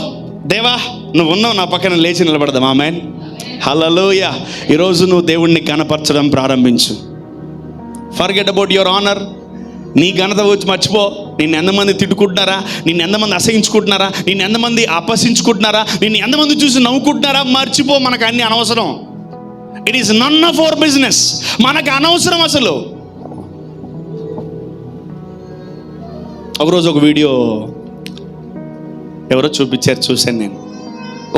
దేవా నువ్వు ఉన్నావు నా పక్కన, లేచి నిలబడదాం. ఆమేన్. హల్లెలూయా. ఈరోజు నువ్వు దేవుణ్ణి కనపరచడం ప్రారంభించు. Forget about your honour. నీ ఘనత వచ్చి మర్చిపో. నిన్ను ఎంతమంది తిట్టుకుంటున్నారా, నిన్ను ఎంతమంది అసహించుకుంటున్నారా, నిన్ను ఎంతమంది అపహసించుకుంటున్నారా, నిన్ను ఎంతమంది చూసి నవ్వుకుంటున్నారా, మర్చిపో. మనకు అన్ని అనవసరం. It is none of our business. మనకు అనవసరం అసలు. ఒకరోజు ఒక వీడియో ఎవరో చూపించారు, చూశాను నేను.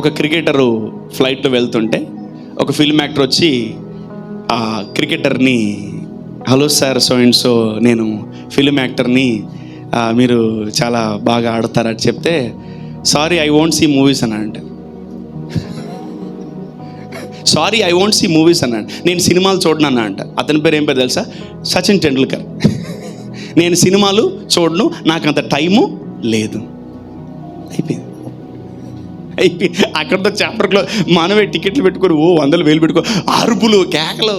ఒక క్రికెటరు ఫ్లైట్లో వెళ్తుంటే ఒక ఫిల్మ్ యాక్టర్ వచ్చి ఆ క్రికెటర్ని, hello sir so and so, నేను ఫిల్మ్ యాక్టర్ని, మీరు చాలా బాగా ఆడతారని చెప్తే, sorry I won't see movies అన్నాడు. Sorry I won't see movies అన్నాడు. నేను సినిమాలు చూడను అంట. అతని పేరు ఏం పేరు తెలుసా? సచిన్ టెండూల్కర్. నేను సినిమాలు చూడను, నాకు అంత టైము లేదు. అయిపోయింది. అక్కడితో చాప్టర్లో మనమే టికెట్లు పెట్టుకొని 100,000 పెట్టుకో, అరుపులు, కేకలు.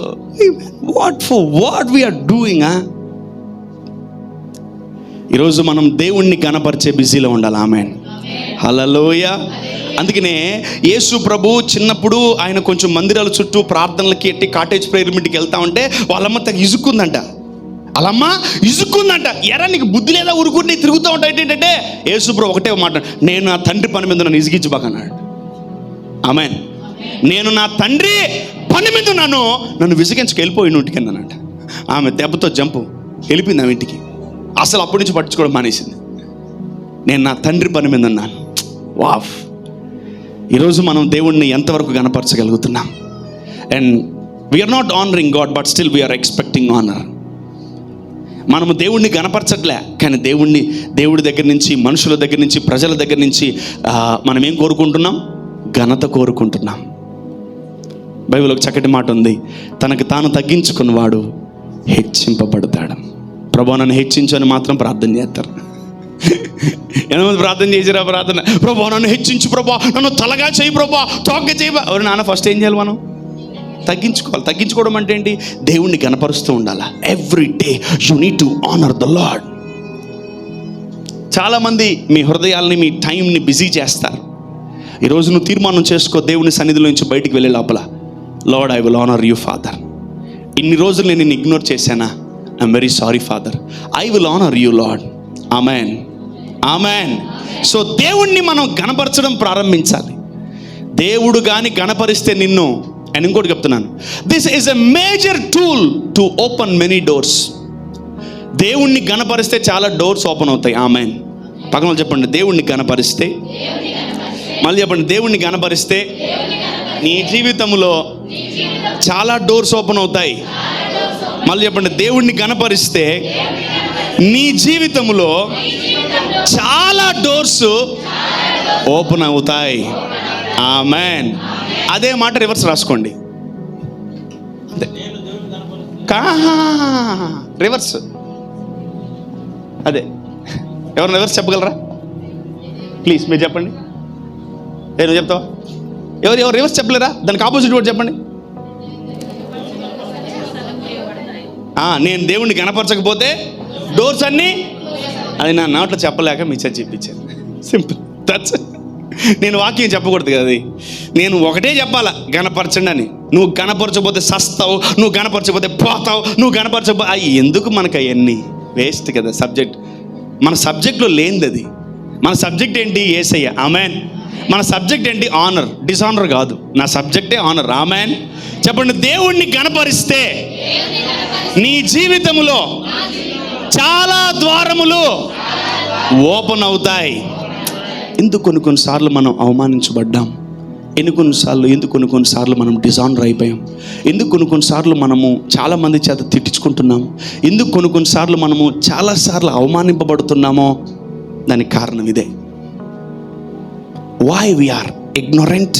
What we are doing? ఈరోజు మనం దేవుణ్ణి కనపరిచే బిజీలో ఉండాలి. ఆమేన్. హల్లెలూయా. అందుకనే యేసు ప్రభు చిన్నప్పుడు ఆయన కొంచెం మందిరాల చుట్టూ ప్రార్థనలకి ఎట్టి కాటేజ్ ప్రేయర్ మీటింగ్కి వెళ్తా ఉంటే వాళ్ళమ్మ తగ్గ ఇసుక్కుందంట. వాళ్ళమ్మ ఇసుక్కుందంట. ఎరా నీకు బుద్ధి లేదా, ఊరుకుని తిరుగుతూ ఉంటాయి ఏంటంటే, యేసు ప్రభు ఒకటే మాట, నేను నా తండ్రి పని మీద నన్ను ఇసిగించబాకన్నాడు. ఆమేన్. నేను నా తండ్రి పని మీద ఉన్నాను, నన్ను విసిగించుకు వెళ్ళిపోయి ఇంటికి అన్నానంట. ఆమె దెబ్బతో జంపు వెళ్ళిపోయింది ఆమె ఇంటికి. అసలు అప్పటి నుంచి పట్టించుకోవడం మానేసింది. నేను నా తండ్రి పని మీద ఉన్నాను. వావ్. ఈరోజు మనం దేవుణ్ణి ఎంతవరకు గణపరచగలుగుతున్నాం? And we are not honouring God, but still we are expecting honour. మనము దేవుణ్ణి గణపరచట్లే, కానీ దేవుడి దగ్గర నుంచి, మనుషుల దగ్గర నుంచి, ప్రజల దగ్గర నుంచి మనం ఏం కోరుకుంటున్నాం? ఘనత కోరుకుంటున్నాం. బైబిల్ ఒక చక్కటి మాట ఉంది, తనకు తాను తగ్గించుకున్నవాడు హెచ్చింపబడతాడు. ప్రభా నన్ను హెచ్చించు అని మాత్రం ప్రార్థన చేస్తారు. ఎంతమంది ప్రార్థన చేసిరా? ప్రార్థన, ప్రభా నన్ను హెచ్చించు, ప్రభా నన్ను తలగా చేయి, ప్రభా తోగ్గా చేయి. ఎవరు నాన్న ఫస్ట్ ఏం చేయాలి? మనం తగ్గించుకోవాలి. తగ్గించుకోవడం అంటే ఏంటి? దేవుణ్ణి గణపరుస్తూ ఉండాలి. Every day you need to honour the lord. చాలామంది మీ హృదయాల్ని, మీ టైంని బిజీ చేస్తారు. ఈరోజు నువ్వు తీర్మానం చేసుకో, దేవుని సన్నిధిలో నుంచి బయటికి వెళ్ళే లోపల, lord I will honour you father. ఇన్ని రోజులు నేను నిన్ను ఇగ్నోర్ చేశానా? I'm very sorry father, I will honour you lord. Amen, amen. So దేవుణ్ణి మనం గణపరచడం ప్రారంభించాలి. దేవుడు కానీ గణపరిస్తే నిన్ను, అండ్ ఇంకోటి చెప్తున్నాను, this is a major tool to open many doors. దేవుణ్ణి గణపరిస్తే చాలా డోర్స్ ఓపెన్ అవుతాయి. ఆమెన్. పక్కన చెప్పండి, దేవుణ్ణి గణపరిస్తే. మళ్ళీ చెప్పండి, దేవుణ్ణి గణపరిస్తే నీ జీవితంలో చాలా డోర్స్ ఓపెన్ అవుతాయి. మళ్ళీ చెప్పండి, దేవుణ్ణి గణపరిస్తే నీ జీవితంలో చాలా డోర్స్ ఓపెన్ అవుతాయి. ఆమెన్. అదే మాట రివర్స్ రాసుకోండి. అదే రివర్స్. అదే ఎవరు రివర్స్ చెప్పగలరా? ప్లీజ్ మీరు చెప్పండి. నువ్వు చెప్తావా? ఎవరు రివర్స్ చెప్పలేరా? దానికి ఆపోజిట్ కూడా చెప్పండి. నేను దేవుణ్ణి గణపరచకపోతే డోర్స్ అన్నీ, అది నా నోట్లో చెప్పలేక మీ చర్చ చెప్పించాను. Simple, that's. నేను వాక్యం చెప్పకూడదు కదా, అది నేను ఒకటే చెప్పాలా, గణపరచండి అని. నువ్వు గణపరచకపోతే సస్తావు, నువ్వు గణపరచకపోతే పోతావు, నువ్వు గణపరచకపోతే అవి ఎందుకు మనకు? అవన్నీ వేస్ట్ కదా సబ్జెక్ట్. మన సబ్జెక్ట్లో లేనిది అది. మన సబ్జెక్ట్ ఏంటి? యేసయ్య. ఆమెన్. మన సబ్జెక్ట్ ఏంటి? ఆనర్, డిసానర్ కాదు. నా సబ్జెక్టే ఆనర్. ఆమెన్. చెప్పండి, దేవుణ్ణి గణపరిస్తే నీ జీవితంలో చాలా ద్వారములు ఓపెన్ అవుతాయి. ఎందుకు కొన్నిసార్లు మనం అవమానించబడ్డాం? ఎందుకు కొన్నిసార్లు మనం డిజానర్ అయిపోయాం? ఎందుకు కొన్నిసార్లు మనము చాలామంది చేత తిట్టించుకుంటున్నాము? ఎందుకు కొన్నిసార్లు మనము చాలాసార్లు అవమానింపబడుతున్నామో? దానికి కారణం ఇదే. Why we are ignorant,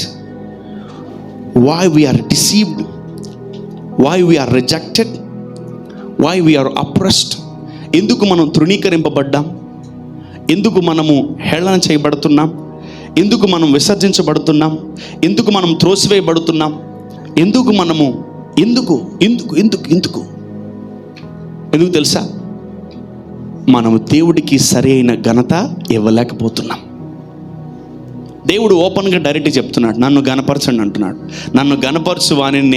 why we are deceived, why we are rejected, why we are oppressed. ఎందుకు మనం తృణీకరింపబడ్డాం? ఎందుకు మనము హేళన చేయబడుతున్నాం? ఎందుకు మనం విసర్జించబడుతున్నాం? ఎందుకు మనం త్రోసివేయబడుతున్నాం? ఎందుకు తెలుసా? మనము దేవుడికి సరైన ఘనత ఇవ్వలేకపోతున్నాం. దేవుడు ఓపెన్గా డైరెక్ట్గా చెప్తున్నాడు, నన్ను గణపరచండి అంటున్నాడు. నన్ను గణపరచు వాణిని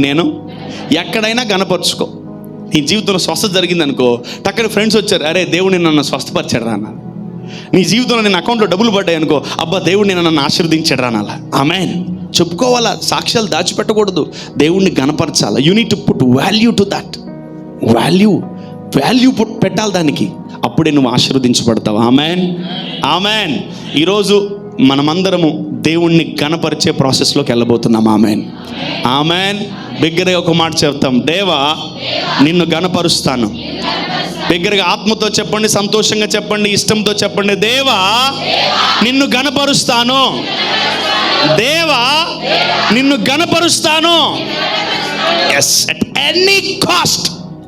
నేను ఎక్కడైనా గణపరచుకో. నీ జీవితంలో స్వస్థత జరిగిందనుకో, టక్కన ఫ్రెండ్స్ వచ్చారు, అరే దేవుడిని నన్ను స్వస్థపరిచాడు రా అన్నారు. నీ జీవితంలో నేను అకౌంట్లో డబ్బులు పడ్డాయి అనుకో, అబ్బా దేవుడిని నన్ను ఆశీర్వదించాడు రా అనాలా. ఆమెన్. చెప్పుకోవాలా, సాక్ష్యాలు దాచిపెట్టకూడదు. దేవుణ్ణి గణపరచాలా. You need to put value to that. Value పెట్టాలి దానికి. అప్పుడే నువ్వు ఆశీర్వదించబడతావు. Amen, amen. ఈరోజు మనమందరము దేవుణ్ణి గణపరిచే ప్రాసెస్లోకి వెళ్ళబోతున్నాం. Amen, amen. బిగ్గరగా ఒక మాట చెప్తాం, దేవా నిన్ను గణపరుస్తాను. బిగ్గరగా ఆత్మతో చెప్పండి, సంతోషంగా చెప్పండి, ఇష్టంతో చెప్పండి, దేవా నిన్ను గణపరుస్తాను. దేవా నిన్ను గణపరుస్తాను. Yes, at any cost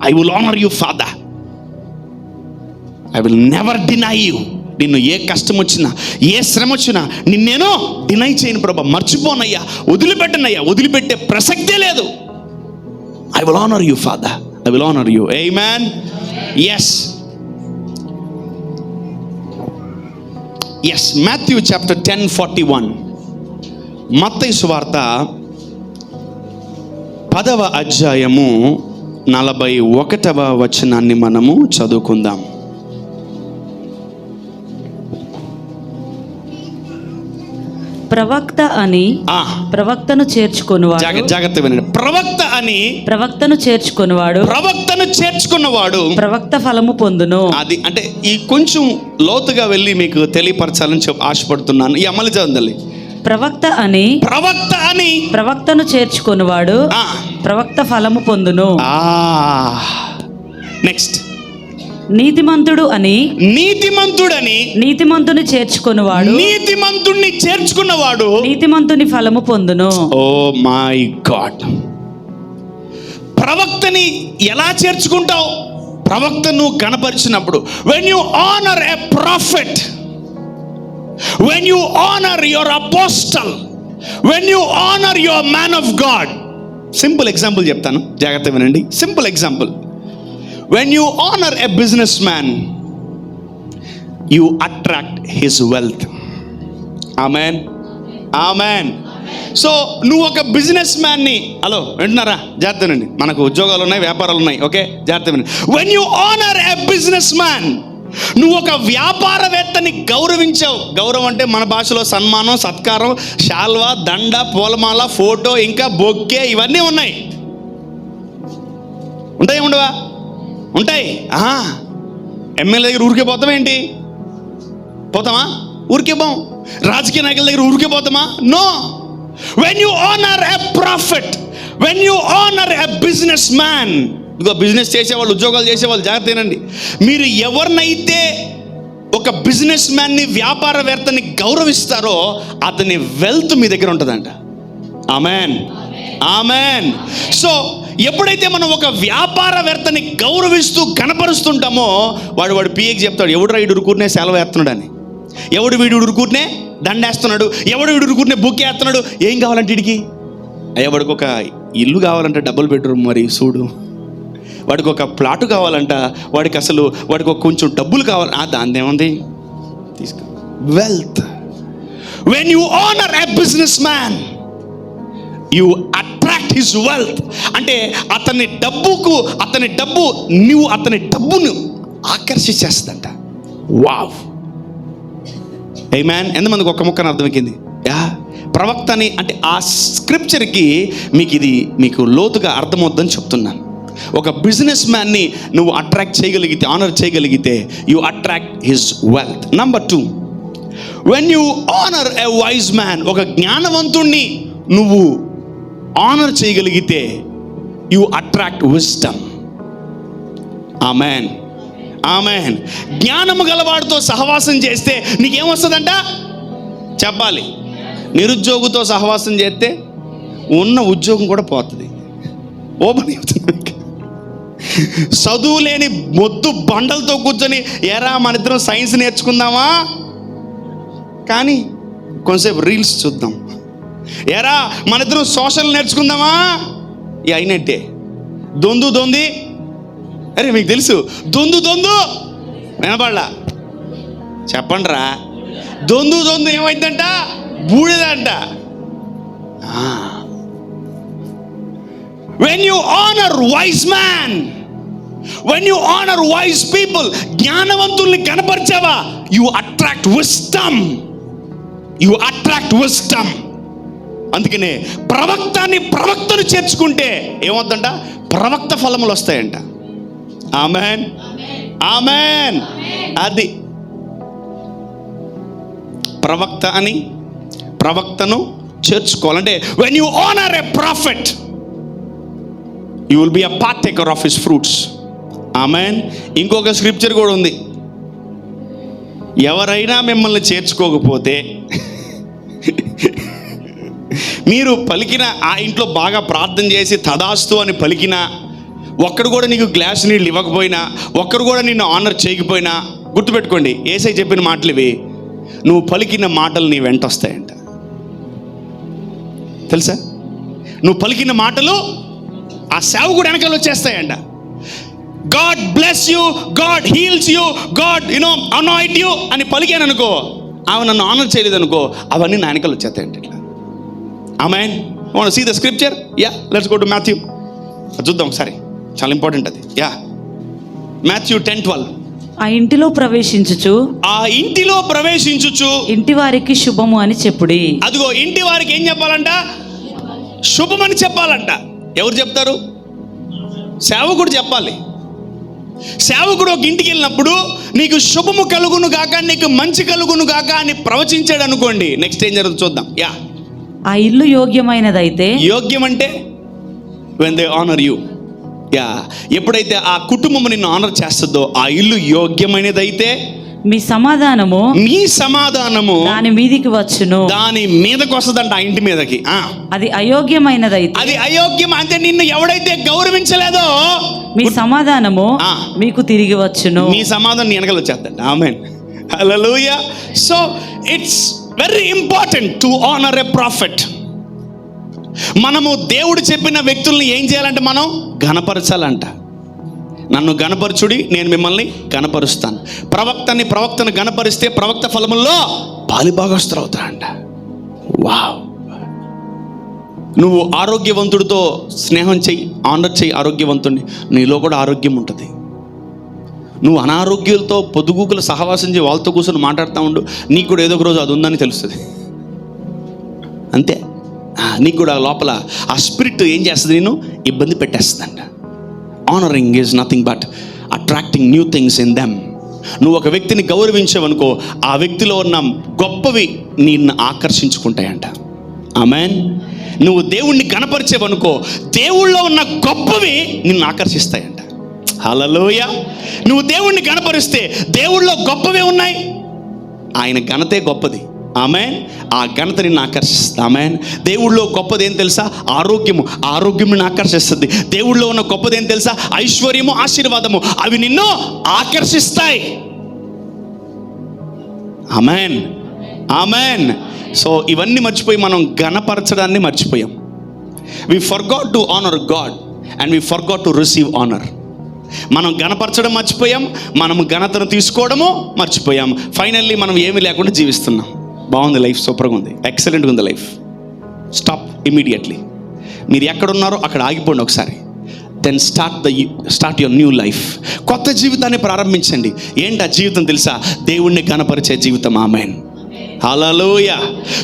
I will honour you father. I will never deny you. నిన్ను ఏ కష్టం వచ్చినా, ఏ శ్రమ వచ్చినా నిన్నేనో డినై చేయను ప్రభా. మర్చిపోనయ్యా, వదిలిపెట్టనయ్యా. వదిలిపెట్టే ప్రసక్తే లేదు. I will honour you father, I will honour you. Amen. Yes, yes. Matthew chapter 10:41. మత్తయి సువార్త 10వ అధ్యాయము 41వ వచనాన్ని మనము చదువుకుందాం. ప్రవక్త అని ప్రవక్తను చేర్చుకున్నవాడు. జాగ్రత్త వినండి. ప్రవక్త అని ప్రవక్తను చేర్చుకున్నవాడు ప్రవక్త ఫలము పొందును. అది అంటే ఈ కొంచెం లోతుగా వెళ్ళి మీకు తెలియపరచాలని ఆశపడుతున్నాను. ఈ అమలు చదవండి. ప్రవక్త అని ప్రవక్తను చేర్చుకొనివాడు ప్రవక్త ఫలము పొందును. నెక్స్ట్, నీతిమంతుడని నీతిమంతుని చేర్చుకున్నవాడు నీతిమంతుని ఫలము పొందును. ఓ మై గాడ్, ప్రవక్తని ఎలా చేర్చుకుంటావు? ప్రవక్తను కనపరిచినప్పుడు, when you honor a prophet, when you honor your apostle, when you honor your man of God. Simple example చెప్తాను, జాగ్రత్త వినండి. Simple example, when you honor a businessman, you attract his wealth. Amen, amen. So నువ్వు ఒక business మ్యాన్ని, hello వింటున్నారా? జాగ్రత్త వినండి, మనకు ఉద్యోగాలు ఉన్నాయి, వ్యాపారాలు ఉన్నాయి, ఓకే? జాగ్రత్త వినండి. when you honor a businessman, నువ్వు ఒక వ్యాపారవేత్తని గౌరవించావు. గౌరవం అంటే మన భాషలో సన్మానం, సత్కారం, శాల్వా, దండ, పూలమాల, ఫోటో, ఇంకా బొక్కే, ఇవన్నీ ఉన్నాయి. ఉంటాయి ఉండవా? ఉంటాయి. ఎమ్మెల్యే దగ్గర ఊరికే పోతామేంటి? పోతామా? ఊరికే పోం. రాజకీయ నాయకుల దగ్గర ఊరికే పోతామా? No. when you honor a prophet, when you honor a businessman, ఇదిగో బిజినెస్ చేసేవాళ్ళు, ఉద్యోగాలు చేసేవాళ్ళు జాగ్రత్త వినండి. మీరు ఎవరినైతే ఒక బిజినెస్ మ్యాన్ని, వ్యాపారవేత్తని గౌరవిస్తారో అతని వెల్త్ మీ దగ్గర ఉంటుందంట. Amen, amen. సో ఎప్పుడైతే మనం ఒక వ్యాపారవేత్తని గౌరవిస్తూ కనపరుస్తుంటామో వాడు పిఏకి చెప్తాడు, ఎవడు వీడు ఉరుకూరినే సెలవు వేస్తున్నాడు అని, ఎవడు వీడు ఉరుకూరినే దండేస్తున్నాడు, ఎవడు వీడు ఉరుకూరినే బుక్ వేస్తున్నాడు. ఏం కావాలంటే వీడికి? అయ్యా వాడికి ఒక ఇల్లు కావాలంట, డబుల్ బెడ్రూమ్, మరి చూడు. వాడికి ఒక ప్లాటు కావాలంట, వాడికి ఒక కొంచెం డబ్బులు కావాలి. దాని ఏముంది, తీసుకో. Wealth. When you honour a business man, you attract his wealth. అంటే అతని డబ్బు నువ్వు అతని డబ్బును ఆకర్షించేస్తుందంట. వావ్, ఆమేన్. ఎంతమందికి ఒక్క ముక్కను అర్థమైంది? ప్రవక్త అని అంటే ఆ స్క్రిప్చర్కి మీకు లోతుగా అర్థమవుద్దని చెప్తున్నాను. ఒక బిజినెస్ మ్యాన్ని నువ్వు అట్రాక్ట్ చేయగలిగితే, ఆనర్ చేయగలిగితే, you attract his wealth. Number 2, when you honour a wise man, ఒక జ్ఞానవంతుణ్ణి నువ్వు ఆనర్ చేయగలిగితే, you attract wisdom. Amen, amen. జ్ఞానము గలవాడితో సహవాసం చేస్తే నీకేమొస్తుందంట చెప్పాలి. నిరుద్యోగితో సహవాసం చేస్తే ఉన్న ఉద్యోగం కూడా పోతుంది. ఓపెన్ చెప్తున్నా. చదువు లేని మొద్దు బండలతో కూర్చొని, ఎరా మన ఇద్దరం సైన్స్ నేర్చుకుందామా, కానీ కొంచెంసేపు రీల్స్ చూద్దాం, ఎరా మన ఇద్దరం సోషల్ నేర్చుకుందామా, అయినట్టే. దొంది, అరే మీకు తెలుసు దొందు వినపడలా? చెప్పండి రా. దొందు ఏమైందంట? బూడిదంట. when you honor wise man, when you honor wise people, జ్ఞానవంతుల్ని కనపరిచావా, you attract wisdom. అందుకనే ప్రవక్తను చేర్చుకుంటే ఏమవుతుందంట? ప్రవక్త ఫలములు వస్తాయంట. Amen, amen. అది ప్రవక్త అని ప్రవక్తను చేర్చుకోవాలంటే, when you honor a prophet, you will be a partaker of his fruits. Amen. ఇంకొక స్క్రిప్చర్ కూడా ఉంది, ఎవరైనా మిమ్మల్ని చేర్చుకోకపోతే, మీరు పలికిన ఆ ఇంట్లో బాగా ప్రార్థన చేసి తదాస్తు అని పలికినా, ఒక్కడు కూడా నీకు గ్లాస్ నీళ్ళు ఇవ్వకపోయినా, ఒక్కడు కూడా నిన్ను ఆనర్ చేయకపోయినా, గుర్తుపెట్టుకోండి, యేసయ్య చెప్పిన మాటలు ఇవి. నువ్వు పలికిన మాటలు నీ వెంట వస్తాయంట. తెలుసా? నువ్వు పలికిన మాటలు ఆ సేవకుడు వెనకాల వచ్చేస్తాయంట. God bless you, God heals you, God anoint you అని పలికాను అనుకో, ఆమె నన్ను ఆనర్ చేయలేదు అనుకో, అవన్నీ నా వెనకాల వచ్చేస్తాయంట. ఇట్లా. Amen. Want to see the scripture? Yeah, let's go to Matthew. చూద్దాం ఒకసారి, చాలా ఇంపార్టెంట్ అది. Yeah, Matthew 10:12. ఆ ఇంటిలో ప్రవేశించుచు ఇంటి వారికి శుభము అని చెప్పుడి. అదిగో ఇంటి వారికి ఏం చెప్పాలంట? శుభమని చెప్పాలంట. ఎవరు చెప్తారు? సేవకుడు చెప్పాలి. సేవకుడు ఒక ఇంటికి వెళ్ళినప్పుడు నీకు శుభము కలుగును గాక, నీకు మంచి కలుగును గాక అని ప్రవచించాడు అనుకోండి, నెక్స్ట్ ఏం జరుగుతుంది చూద్దాం. ఆ ఇల్లు యోగ్యమైనదైతే, యోగ్యం అంటే when they honor you. ఎప్పుడైతే ఆ కుటుంబం నిన్ను ఆనర్ చేస్తుందో, ఆ ఇల్లు యోగ్యమైనదైతే మీ సమాధానము దాని మీదికి వచ్చును. దాని మీదకి వస్తుందంట, ఆ ఇంటి మీదకి. అది అయోగ్యమైనదైతే, అది అయోగ్యం అంటే నిన్ను ఎవడైతే గౌరవించలేదో మీ సమాధానము మీకు తిరిగి వచ్చును. మీ సమాధానం నీ వెనకాల వచ్చేద్దంట. ఆమేన్, హల్లెలూయా. So it's very important to honour a prophet. మనము దేవుడు చెప్పిన వ్యక్తుల్ని ఏం చేయాలంటే మనం ఘనపరచాలంట. నన్ను ఘనపరచుడి, నేను మిమ్మల్ని ఘనపరుస్తాను. ప్రవక్తను ఘనపరిస్తే ప్రవక్త ఫలముల్లో పాలిభాగస్తులు అవుతారంట. వావ్. నువ్వు ఆరోగ్యవంతుడితో స్నేహం చెయ్యి, ఆనర్ చెయ్యి ఆరోగ్యవంతుడిని, నీలో కూడా ఆరోగ్యం ఉంటుంది. నువ్వు అనారోగ్యాలతో పొద్దుగూకులు సహవాసం చేయి, వాళ్ళతో కూర్చొని మాట్లాడుతూ ఉండు, నీకు కూడా ఏదో ఒక రోజు అది ఉందని తెలుస్తుంది. అంతే, నీకు కూడా లోపల ఆ స్పిరిట్ ఏం చేస్తుంది, నేను ఇబ్బంది పెట్టేస్తుందంట. Honouring is nothing but attracting new things in them. నువ్వు ఒక వ్యక్తిని గౌరవించావనుకో, ఆ వ్యక్తిలో ఉన్న గొప్పవి నిన్ను ఆకర్షించుకుంటాయంట. ఆమేన్. నువ్వు దేవుణ్ణి కనపరిచేవనుకో, దేవుళ్ళో ఉన్న గొప్పవి నిన్ను ఆకర్షిస్తాయంట. హల్లెలూయా. నువ్వు దేవుణ్ణి కనపరిస్తే దేవుళ్ళో గొప్పవే ఉన్నాయి, ఆయన ఘనతే గొప్పది. ఆమేన్. ఆ ఘనత నిన్ను ఆకర్షిస్తుంది. ఆమేన్. దేవుళ్ళో గొప్పది ఏం తెలుసా? ఆరోగ్యము. ఆరోగ్యం నిన్ను ఆకర్షిస్తుంది. దేవుళ్ళో ఉన్న గొప్పది ఏం తెలుసా? ఐశ్వర్యము, ఆశీర్వాదము. అవి నిన్ను ఆకర్షిస్తాయి. ఆమేన్, ఆమేన్. సో ఇవన్నీ మర్చిపోయి మనం ఘనపరచడాన్ని మర్చిపోయాం. We forgot to honour God and we forgot to receive honour. మనం ఘనపరచడం మర్చిపోయాం, మనం ఘనతను తీసుకోవడము మర్చిపోయాం. ఫైనల్లీ మనం ఏమీ లేకుండా జీవిస్తున్నాం. బాగుంది లైఫ్, సూపర్గా ఉంది, ఎక్సలెంట్గా ఉంది లైఫ్. Stop immediately. మీరు ఎక్కడున్నారో అక్కడ ఆగిపోండి ఒకసారి. Then start your new life. కొత్త జీవితాన్ని ప్రారంభించండి. ఏంటి ఆ జీవితం తెలుసా? దేవుణ్ణి ఘనపరిచే జీవితం. ఆమేన్, హల్లెలూయా.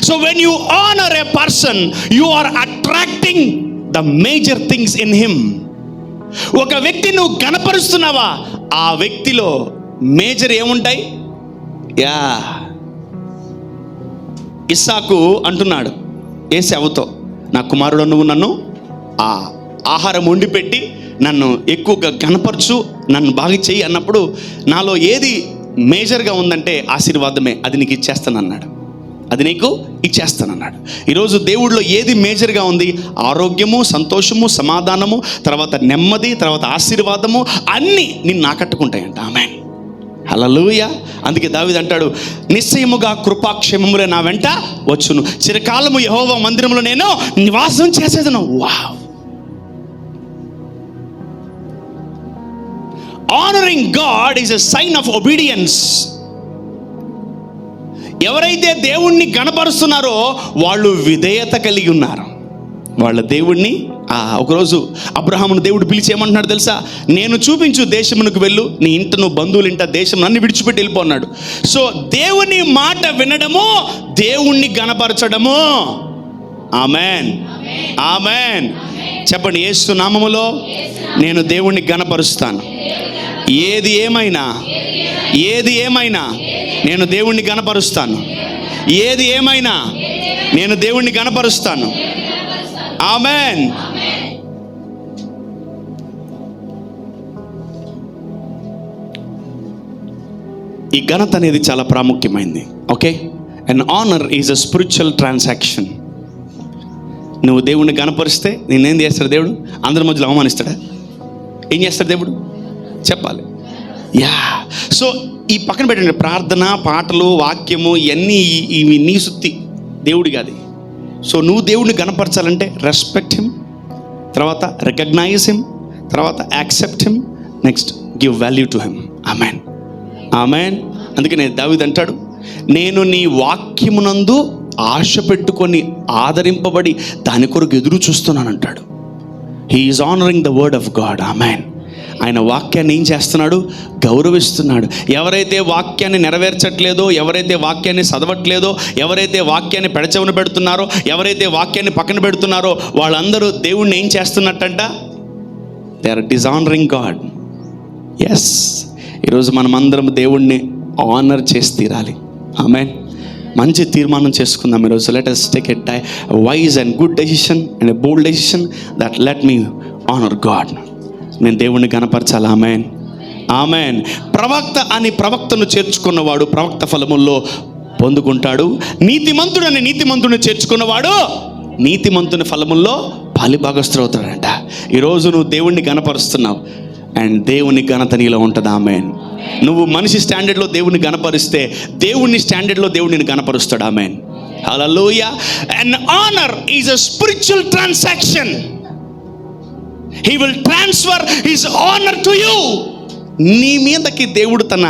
So when you honour a person, you are attracting the major things in him. ఒక వ్యక్తి నువ్వు ఘనపరుస్తున్నావా, ఆ వ్యక్తిలో మేజర్ ఏముంటాయి? ఇస్సాకు అంటున్నాడు ఏశావుతో, నా కుమారుడు నువ్వు నన్ను ఆ ఆహారం వండి పెట్టి నన్ను ఎక్కువగా ఘనపరచు, నన్ను బాగా చెయ్యి అన్నప్పుడు నాలో ఏది మేజర్గా ఉందంటే ఆశీర్వాదమే, అది నీకు ఇచ్చేస్తానన్నాడు. అది నీకు ఇచ్చేస్తానన్నాడు. ఈరోజు దేవుడిలో ఏది మేజర్గా ఉంది? ఆరోగ్యము, సంతోషము, సమాధానము, తర్వాత నెమ్మది, తర్వాత ఆశీర్వాదము, అన్నీ నిన్ను ఆకట్టుకుంటాయంట. ఆమేన్, హల్లెలూయా. అందుకే దావీదు అంటాడు, నిశ్చయముగా కృపాక్షేమములే నా వెంట వచ్చును, చిరకాలము యెహోవా మందిరములో నేను నివాసం చేసేదను. Wow. Honouring God is a sign of obedience. ఎవరైతే దేవుణ్ణి గణపరుస్తున్నారో వాళ్ళు విధేయత కలిగి ఉన్నారు. వాళ్ళ దేవుణ్ణి ఒకరోజు అబ్రహామును దేవుడు పిలిచి ఏమంటున్నాడు తెలుసా? నేను చూపించు దేశమునకు వెళ్ళు, నీ ఇంట నువ్వు బంధువులు ఇంట దేశం నన్ను విడిచిపెట్టి వెళ్ళిపోన్నాడు. సో దేవుని మాట వినడము, దేవుణ్ణి గణపరచడము. ఆమేన్, ఆమేన్. చెప్పండి, యేసు నామములో నేను దేవుణ్ణి గణపరుస్తాను. ఏది ఏమైనా నేను దేవుణ్ణి గణపరుస్తాను. ఏది ఏమైనా నేను దేవుణ్ణి గణపరుస్తాను. ఆమేన్. ఈ ఘనత అనేది చాలా ప్రాముఖ్యమైనది. Okay, and honour is a spiritual transaction. నువ్వు దేవుణ్ణి గణపరిస్తే నేనేం చేస్తాడు దేవుడు? అందరి మధ్యలో అవమానిస్తాడా? ఏం చేస్తాడు దేవుడు? చెప్పాలి. సో ఈ పక్కన పెట్టండి, ప్రార్థన, పాటలు, వాక్యము ఇవన్నీ ఇవి నీ సుత్తి, దేవుడి కాదు. సో నువ్వు దేవుడిని గణపరచాలంటే రెస్పెక్ట్ హిమ్, తర్వాత రికగ్నైజ్ హిమ్, తర్వాత accept him, next give value to him. ఆమేన్, ఆమేన్. అందుకనే దావీదు అంటాడు, నేను నీ వాక్యమునందు ఆశ పెట్టుకొని ఆదరింపబడి దాని కొరకు ఎదురు చూస్తున్నాను అంటాడు. He is honouring the word of God. ఆమేన్. ఆయన వాక్యాన్ని ఏం చేస్తున్నాడు? గౌరవిస్తున్నాడు. ఎవరైతే వాక్యాన్ని నెరవేర్చట్లేదో, ఎవరైతే వాక్యాన్ని చదవట్లేదో, ఎవరైతే వాక్యాన్ని పెడచెవిన పెడుతున్నారో, ఎవరైతే వాక్యాన్ని పక్కన పెడుతున్నారో వాళ్ళందరూ దేవుణ్ణి ఏం చేస్తున్నట్టంట? They are dishonouring God. Yes, ఈరోజు మనం అందరం దేవుణ్ణి ఆనర్ చేసి తీరాలి. ఆమేన్. మంచి తీర్మానం చేసుకుందాం ఈరోజు. Let us take a wise and good decision and a bold decision that let me honor God. నేను దేవుణ్ణి గణపరచాలి. ఆమేన్, ఆమేన్. ప్రవక్త అని ప్రవక్తను చేర్చుకున్నవాడు ప్రవక్త ఫలముల్లో పొందుకుంటాడు. నీతిమంతుడని నీతిమంతుని చేర్చుకున్నవాడు నీతిమంతుని ఫలముల్లో పాలిభాగస్తుడు అవుతాడంట. ఈరోజు నువ్వు దేవుణ్ణి గణపరుస్తున్నావు అండ్ దేవుని ఘనత నీలో ఉంటుంది. ఆమేన్. నువ్వు మనిషి స్టాండర్డ్లో దేవుని గణపరిస్తే దేవుని స్టాండర్డ్లో దేవుడిని గణపరుస్తాడు. ఆమేన్. హల్లెలూయా. And honour is a spiritual transaction. He will transfer his honor to you. నీ మీదకి దేవుడు తన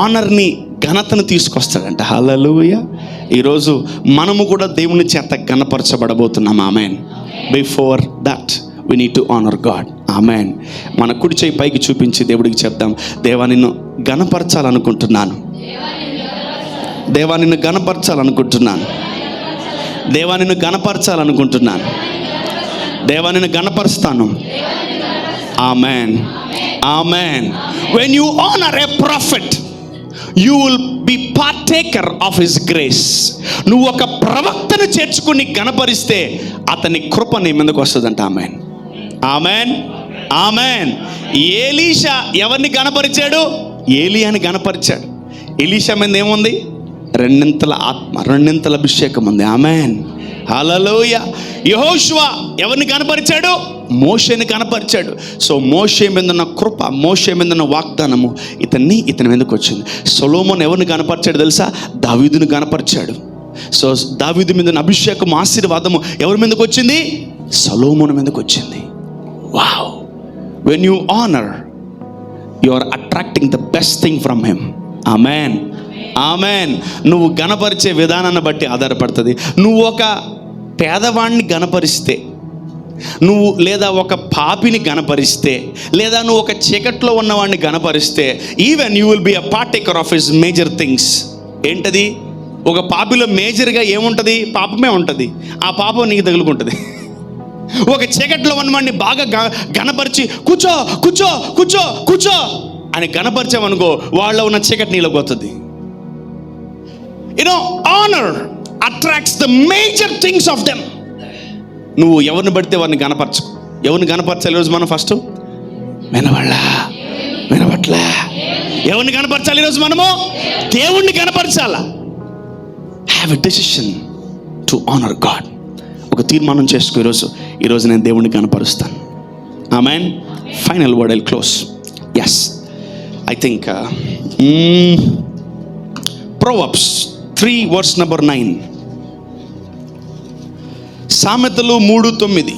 ఆనర్ని, ఘనతను తీసుకొస్తాడంట. హల్లెలూయా. ఈరోజు మనము కూడా దేవుని చేత గణపరచబడబోతున్నాం. ఆమేన్. Before that we need to honor God. ఆమేన్. మన కుడి చేయి పైకి చూపించి దేవుడికి చెప్దాం, దేవా నిన్ను గణపరచాలనుకుంటున్నాను, దేవా నిన్ను గణపరచాలనుకుంటున్నాను, దేవా నిన్ను గణపరచాలనుకుంటున్నాను, దేవా నిన్ను గణపరుస్తాను. ఆమేన్, ఆమేన్. When you honor a prophet, you will be partaker of his grace. నువ్వు ఒక ప్రవక్తను చేర్చుకుని గణపరిస్తే అతని కృప నీ మీదకు వస్తుందంట. ఆమేన్, ఆమేన్, ఆమేన్. ఎలీషా ఎవరిని గణపరిచాడు? ఏలియాని గణపరిచాడు. ఎలీషా మీద ఏముంది? రెండింతల ఆత్మ, రెండింతల అభిషేకం ఉంది. ఆమేన్, హల్లెలూయా. యెహోషువ ఎవరిని గణపరిచాడు? మోషేని కనపరిచాడు. సో మోషే మీద ఉన్న కృప, మోషే మీద ఉన్న వాగ్దానము ఇతని మీదకి వచ్చింది. సొలొమోన్ ఎవరిని కనపరిచాడు తెలుసా? దావీదుని కనపరిచాడు. సో దావీదు మీద ఉన్న అభిషేకం, ఆశీర్వాదము ఎవరి మీదకి వచ్చింది? సొలొమోన్ మీదకి వచ్చింది. Wow. When you honour, you are attracting the best thing from him. ఆమేన్, ఆమేన్. నువ్వు గణపరిచే విధానాన్ని బట్టి ఆధారపడుతుంది. నువ్వు ఒక పేదవాడిని గణపరిస్తే, నువ్వు లేదా ఒక పాపిని గణపరిస్తే, లేదా నువ్వు ఒక చీకట్లో ఉన్నవాడిని గణపరిస్తే, even you will be a partaker of his major things. ఏంటది? ఒక పాపిలో మేజర్గా ఏముంటుంది? పాపమే ఉంటుంది. ఆ పాపం నీకు తగులుకుంటుంది. ఒక చీకట్లో ఉన్నవాడిని బాగా గణపరిచి కూర్చో కూర్చో కూర్చో కూర్చో అని గణపరిచామనుకో, వాళ్ళలో ఉన్న చీకటి నీలోకి వస్తుంది. You know, honour attracts the major things of them. నువ్వు ఎవరిని పడితే వారిని గణపరచు. ఎవరిని గణపరచాలి ఈరోజు మనం? ఫస్ట్ వినపట్లా. ఎవరిని గణపరచాలి ఈరోజు మనము? దేవుణ్ణి గణపరచాలా. Have a decision to honour God. ఒక తీర్మానం చేసుకో ఈరోజు నేను దేవుణ్ణి గణపరుస్తాను. ఆమేన్. Final word, I will close. Yes, I think Proverbs 3 verse number 9. సామెతలు 3:9.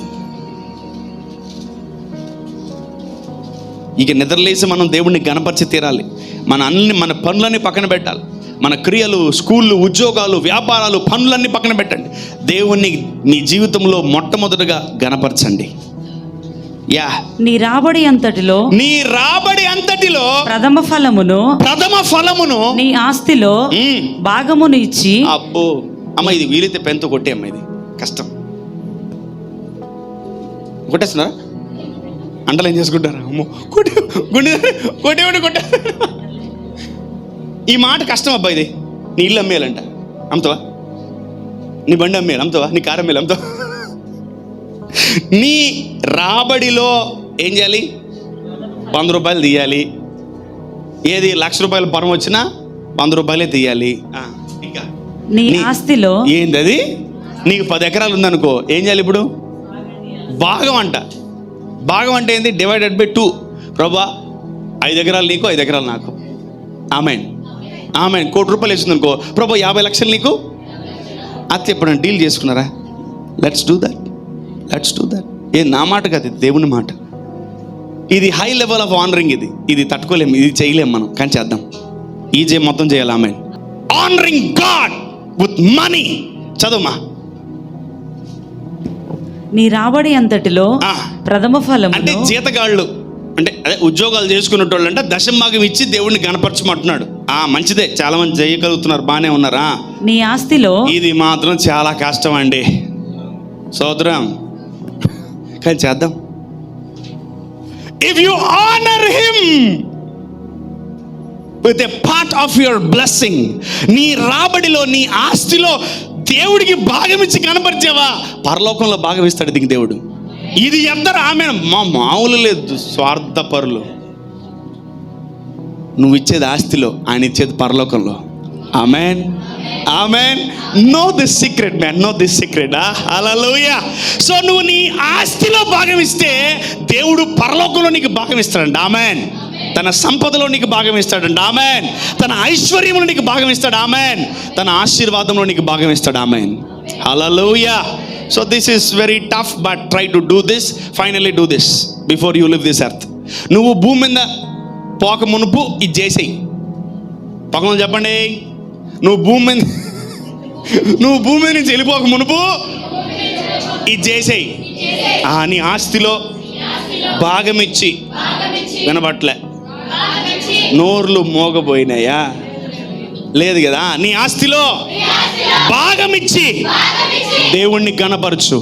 ఇక నిద్రలేసి మనం దేవుణ్ణి గణపరిచి తీరాలి. మన పనులన్నీ పక్కన పెట్టాలి. మన క్రియలు, స్కూళ్ళు, ఉద్యోగాలు, వ్యాపారాలు, పనులన్నీ పక్కన పెట్టండి. దేవుణ్ణి మీ జీవితంలో మొట్టమొదటిగా గణపరచండి. యా. నీ రాబడి అంతటిలో ప్రథమ ఫలమును నీ ఆస్తిలో భాగమును ఇచ్చి. అబ్బో అమ్మ, ఇది వీలైతే పెన్తో కొట్టే అమ్మ, ఇది కష్టం. కొట్టేస్తున్నారా? అంటలు ఏం చేసుకుంటారా? అమ్మో కొట్టే. ఈ మాట కష్టం అబ్బా. ఇది నీ ఇల్లు అమ్మేయాలంట, అమ్ముతావా? నీ బండి అమ్మేయాలి, అమ్ముతావా? నీ కారు అమ్మేయాలి, అమ్ముతావా? నీ రాబడిలో ఏం చేయాలి? 100 రూపాయలు తీయాలి. ఏది? 1,00,000 రూపాయలు పరం వచ్చినా 100 రూపాయలే తీయాలి. ఇంకా నీ ఆస్తిలో ఏంది అది? నీకు 10 ఎకరాలు ఉందనుకో, ఏం చేయాలి ఇప్పుడు? భాగం అంట. భాగం అంటే ఏంది? Divided by 2. ప్రభా 5 ఎకరాలు నీకు, 5 ఎకరాలు నాకు. ఆమేన్, ఆమేన్. 1 కోటి రూపాయలు వేసింది అనుకో, ప్రభా 50 లక్షలు నీకు. అది ఎప్పుడైనా డీల్ చేసుకున్నారా? Let's do that. ఏ నా మాట కాదు, ఇది దేవుని మాట. ఇది హై లెవెల్ ఆఫ్ ఆనరింగ్. ఇది తట్టుకోలేము, ఇది చేయలేము మనం, కానీ చేద్దాం. ఈజీ మొత్తం చేయాలి. ఆమేన్. Honouring God with money. చదువుమా. నీ రాబడి అంతటిలో ప్రథమ ఫలం అంటే జీతగాళ్ళు, అంటే అదే ఉద్యోగాలు చేసుకునేటోళ్ళు అంటే దశంభాగం ఇచ్చి దేవుడిని గణపరచమంటున్నాడు. మంచిదే, చాలా మంది చేయగలుగుతున్నారు, బాగానే ఉన్నారా? నీ ఆస్తిలో ఇది మాత్రం చాలా కష్టం అండి సోదరం, కానీ చేద్దాం. If you honour him with a part of your blessing. నీ రాబడిలో, నీ ఆస్తిలో దేవుడికి భాగం ఇచ్చి కనపరిచావా, పరలోకంలో భాగం ఇస్తాడు దీనికి దేవుడు. ఇది ఎందరు ఆమె మామూలు లేదు, స్వార్థపరులు. నువ్వు ఇచ్చేది ఆస్తిలో, ఆయన ఇచ్చేది పరలోకంలో. Amen, amen. Know this secret man, know this secret. Hallelujah. So నువ్వు నీ ఆస్తిలో భాగం ఇస్తే దేవుడు పరలోకంలో నీకు భాగం ఇస్తాడంట. ఆమెన్. తన సంపదలో నీకు భాగం ఇస్తాడంట. ఆమెన్. తన ఐశ్వర్యంలో నీకు భాగం ఇస్తాడు. ఆమెన్. తన ఆశీర్వాదంలో నీకు భాగం ఇస్తాడు. Amen. Hallelujah. So this is very tough, but try to do this. Finally do this before you live this earth. నువ్వు భూమి మీద పోక మునుపు ఇది చేసేయి. పక్కన చెప్పండి, నువ్వు భూమి మీద నుంచి వెళ్ళిపోక మునుపు ఇది చేసేయి. నీ ఆస్తిలో భాగం ఇచ్చి, వినబట్లే, నోర్లు మోగపోయినాయా? లేదు కదా. నీ ఆస్తిలో భాగం ఇచ్చి దేవుణ్ణి గణపరచు.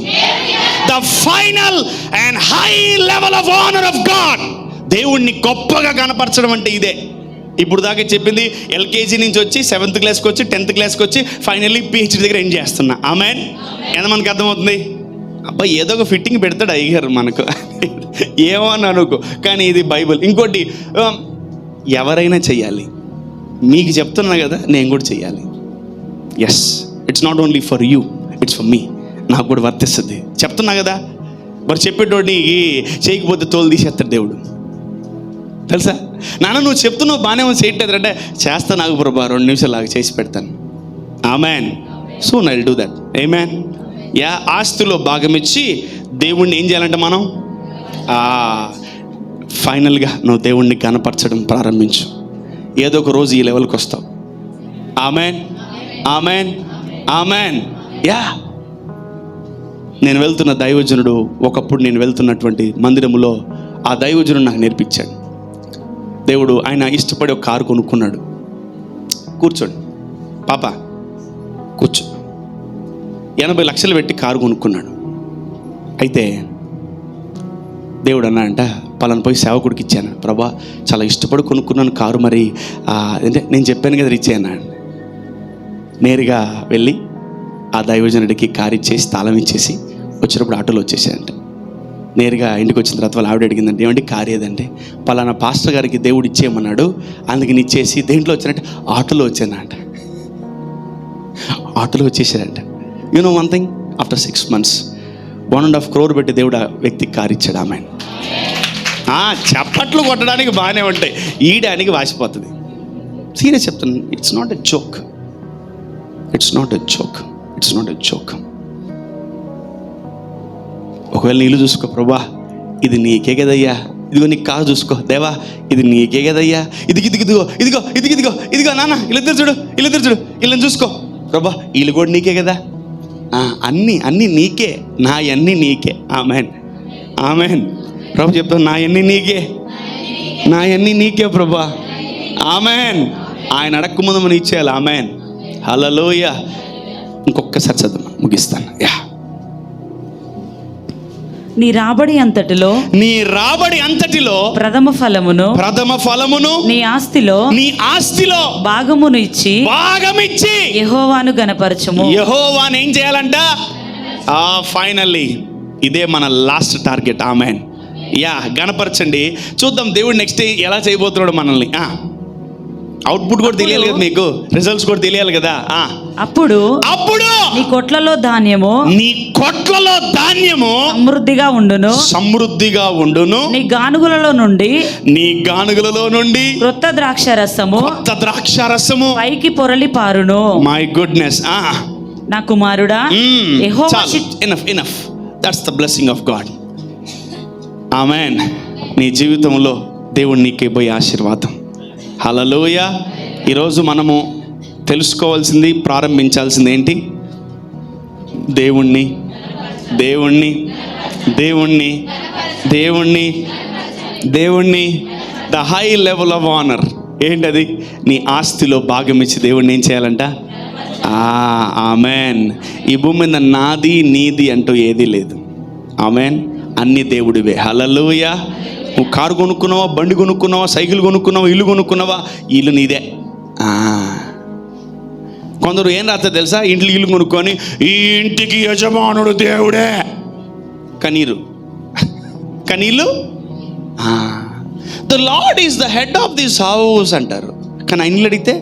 The final and high level of honour of God. దేవుణ్ణి గొప్పగా కనపరచడం అంటే ఇదే. ఇప్పుడు దాకా చెప్పింది ఎల్కేజీ నుంచి వచ్చి 7th క్లాస్కి వచ్చి 10th క్లాస్కి వచ్చి ఫైనల్లీ PhD దగ్గర ఎండ్ చేస్తున్నా. ఆమెన్. ఎంత మనకు అర్థమవుతుంది? అబ్బాయి ఏదో ఒక ఫిట్టింగ్ పెడతాడు అయ్యారు మనకు, ఏమో అని అనుకో, కానీ ఇది బైబిల్. ఇంకోటి, ఎవరైనా చెయ్యాలి. మీకు చెప్తున్నా కదా, నేను కూడా చెయ్యాలి. Yes, it's not only for you, it's for me. నాకు కూడా వర్తిస్తుంది. చెప్తున్నా కదా, మరి చెప్పేటోడిని చేయకపోతే తోలు తీసేస్తాడు దేవుడు. తెలుసా? నాన్న నువ్వు చెప్తున్నావు బాగానే ఉంది, చేయట్లేదు అంటే, చేస్తా నాకు ప్రభా 2 నిమిషాలు లాగా చేసి పెడతాను. Amen. Soon I will do that. Amen. Yeah. ఆస్తిలో భాగం ఇచ్చి దేవుణ్ణి ఏం చేయాలంటే మనం ఫైనల్గా నువ్వు దేవుణ్ణి కనపరచడం ప్రారంభించు. ఏదో ఒక రోజు ఈ లెవెల్కి వస్తావు. Amen, amen, amen. యా. నేను వెళ్తున్న దైవజనుడు, ఒకప్పుడు నేను వెళ్తున్నటువంటి మందిరములో ఆ దైవజనుడు నాకు నేర్పించాడు. దేవుడు ఆయన ఇష్టపడి ఒక కారు కొనుక్కున్నాడు. కూర్చోండి పాప, కూర్చో. 80 లక్షలు పెట్టి కారు కొనుక్కున్నాడు. అయితే దేవుడు అన్నాడంట, పలానా పోయి సేవకుడికి ఇచ్చాను. ప్రభా చాలా ఇష్టపడి కొనుక్కున్నాను కారు, మరి అంటే నేను చెప్పాను కదా ఇచ్చే అన్నాడు. నేరుగా వెళ్ళి ఆ దైవజనుడికి కారు ఇచ్చేసి తాళం ఇచ్చేసి వచ్చినప్పుడు ఆటోలో వచ్చేసాయంట. నేరుగా ఇంటికి వచ్చిన తర్వాత వాళ్ళ ఆవిడ అడిగిందంటే, ఏమంటే కారు ఏదంటే, పలానా పాస్టర్ గారికి దేవుడు ఇచ్చేయమన్నాడు, అందుకని ఇచ్చేసి. దేంట్లో వచ్చానంటే, ఆటోలో వచ్చాను అంట. ఆటోలో వచ్చేసాడంట. You know one thing, after 6 months 1.5 crore పెట్టి దేవుడు ఆ వ్యక్తికి కారు ఇచ్చాడు. ఆమె చప్పట్లు కొట్టడానికి బాగానే ఉంటాయి, ఈయడానికి వాసిపోతుంది. సీరియస్ చెప్తున్నాను. It's not a joke, it's not a joke, it's not a joke. ఒకవేళ నీళ్ళు చూసుకో, ప్రభా ఇది నీకే కదయ్యా, ఇదిగో నీకు కారు చూసుకో, దేవా ఇది నీకే కదయ్యా, ఇదిగో ఇదిగో ఇదిగో ఇదిగో ఇదిగో నాన్న వీళ్ళిద్దరు చూడు, వీళ్ళిద్దరు చూడు, వీళ్ళని చూసుకో ప్రభా, వీళ్ళు కూడా నీకే కదా, అన్నీ నీకే, నా అన్నీ నీకే. Amen, amen. ప్రభు చెప్తాను, నా అన్నీ నీకే, నా అన్నీ నీకే ప్రభా. ఆమెన్. ఆయన అడక్క ముందు మనం ఇచ్చేయాలి. ఆమెన్. హల్లెలూయా. ఇంకొకసారి చదువు ముగిస్తాను. యా. నీ రాబడి అంతటిలో ప్రథమ ఫలమును నీ ఆస్తిలో భాగమిచ్చి యెహోవాను గణపరచుము. యెహోవాను ఏం చేయాలంట? ఫైనల్లీ ఇదే మన లాస్ట్ టార్గెట్. ఆమెన్. యా, గణపరచండి. చూద్దాం దేవుడు నెక్స్ట్ ఎలా చేయబోతున్నాడు మనల్ని. అవుట్పుట్ కూడా తెలియాలి కదా, మీకు రిజల్ట్స్ కూడా తెలియాలి కదా. అప్పుడు నీ కొట్లలో ధాన్యము సమృద్ధిగా ఉండును. నీ గానుగులలో నుండి క్రొత్త ద్రాక్షారసము పైకి పొరలి పారును. My goodness. నా కుమారుడా, enough. That's the blessing of God. Amen. నీ జీవితంలో దేవుడు నీకే పోయే ఆశీర్వాదం. హల్లెలూయా. ఈరోజు మనము తెలుసుకోవాల్సింది, ప్రారంభించాల్సింది ఏంటి? దేవుణ్ణి దేవుణ్ణి దేవుణ్ణి దేవుణ్ణి దేవుణ్ణి the high level of honour. ఏంటది? నీ ఆస్తిలో భాగం ఇచ్చి దేవుణ్ణి ఏం చేయాలంట? ఆమెన్. ఈ భూమి మీద నాది నీది అంటూ ఏదీ లేదు. ఆమెన్. అన్ని దేవుడివే. హల్లెలూయా. నువ్వు కారు కొనుక్కున్నావా, బండి కొనుక్కున్నావా, సైకిల్ కొనుక్కున్నావా, ఇల్లు కొనుక్కున్నావా, ఇల్లు నీదే. కొందరు ఏం రాస్తారు తెలుసా, ఇంట్లో ఇల్లు కొనుక్కొని ఈ ఇంటికి యజమానుడు దేవుడే కనీరు కనీళ్ళు. The Lord is the head of this house అంటారు. కానీ ఆ ఇల్లు అడిగితే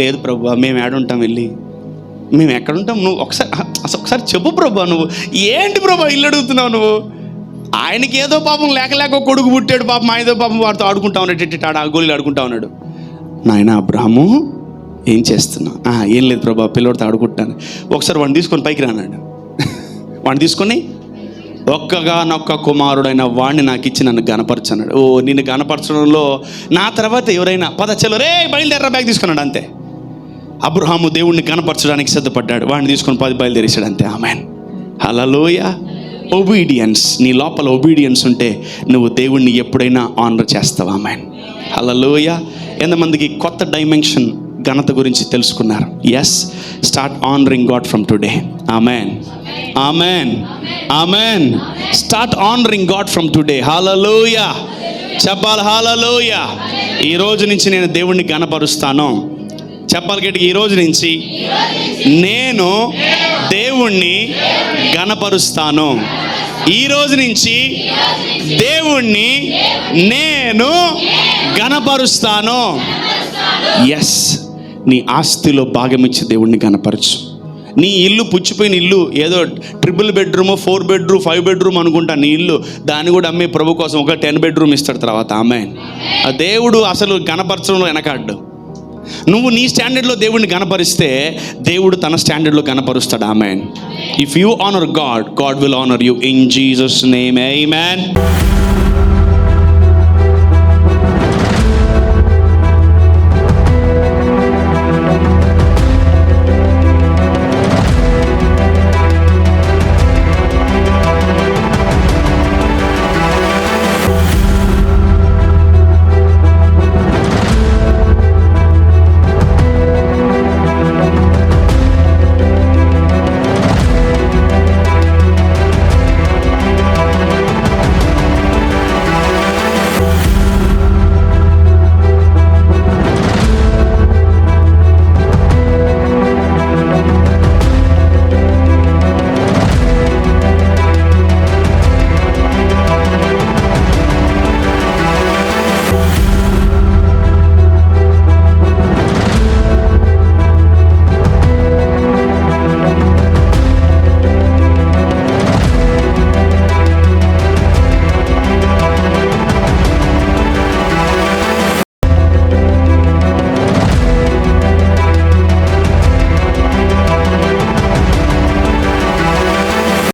లేదు ప్రభు, మేము ఏడుంటాం, వెళ్ళి మేము ఎక్కడుంటాం, నువ్వు ఒకసారి చెప్పు ప్రభు, నువ్వు ఏంటి ప్రభు ఇల్లు అడుగుతున్నావు నువ్వు. ఆయనకి ఏదో పాపం లేక కొడుకు పుట్టాడు, పాపం ఆయనతో పాపం వాడితో ఆడుకుంటా ఉన్నాడు, గోళీలు ఆడుకుంటా ఉన్నాడు. నాయన అబ్రహాము ఏం చేస్తున్నా? ఏం లేదు ప్రభా, పిల్లడితో ఆడుకుంటాను. ఒకసారి వాడిని తీసుకొని పైకి రానాడు. వాడిని తీసుకొని ఒక్కగానొక్క కుమారుడైన వాడిని నాకు ఇచ్చి నన్ను గణపరచన్నాడు. నిన్ను గణపరచడంలో నా తర్వాత ఎవరైనా చలో రే బయలుదేరా బ్యాగ్ తీసుకున్నాడు. అంతే. అబ్రహాము దేవుణ్ణి గణపరచడానికి సిద్ధపడ్డాడు. వాడిని తీసుకొని బయలుదేరేశాడు. అంతే. ఆమేన్. హల్లెలూయా. ఒబీడియన్స్, నీ లోపల ఒబీడియన్స్ ఉంటే నువ్వు దేవుణ్ణి ఎప్పుడైనా ఆనర్ చేస్తావు. ఆమేన్. హల్లెలూయా. ఎంతమందికి కొత్త డైమెన్షన్ ఘనత గురించి తెలుసుకున్నారు? Yes, start honouring God from today. ఆమేన్, ఆమేన్, ఆమేన్. Start honouring God from today. హల్లెలూయా. చెప్పాలి హల్లెలూయా. ఈ రోజు నుంచి నేను దేవుణ్ణి గణపరుస్తాను. చెప్పాలి గట్టిగా, ఈ రోజు నుంచి నేను దేవుణ్ణి గణపరుస్తాను. ఈ రోజు నుంచి దేవుణ్ణి నేను గణపరుస్తాను. ఎస్, నీ ఆస్తిలో భాగం ఇచ్చి దేవుణ్ణి గణపరచు. నీ ఇల్లు పుచ్చిపోయిన ఇల్లు, ఏదో 3 బెడ్రూమ్ 4 బెడ్రూమ్ 5 బెడ్రూమ్ అనుకుంటా నీ ఇల్లు, దాన్ని కూడా అమ్మే ప్రభు కోసం ఒక 10 బెడ్రూమ్ ఇస్తాడు తర్వాత. ఆమేన్. ఆ దేవుడు అసలు గణపరచడంలో వెనకాడ్డు. నువ్వు నీ స్టాండర్డ్లో దేవుడిని గణపరిస్తే దేవుడు తన స్టాండర్డ్లో గణపరుస్తాడు. ఆమేన్. If you honour God, God will honour you in Jesus name. Amen.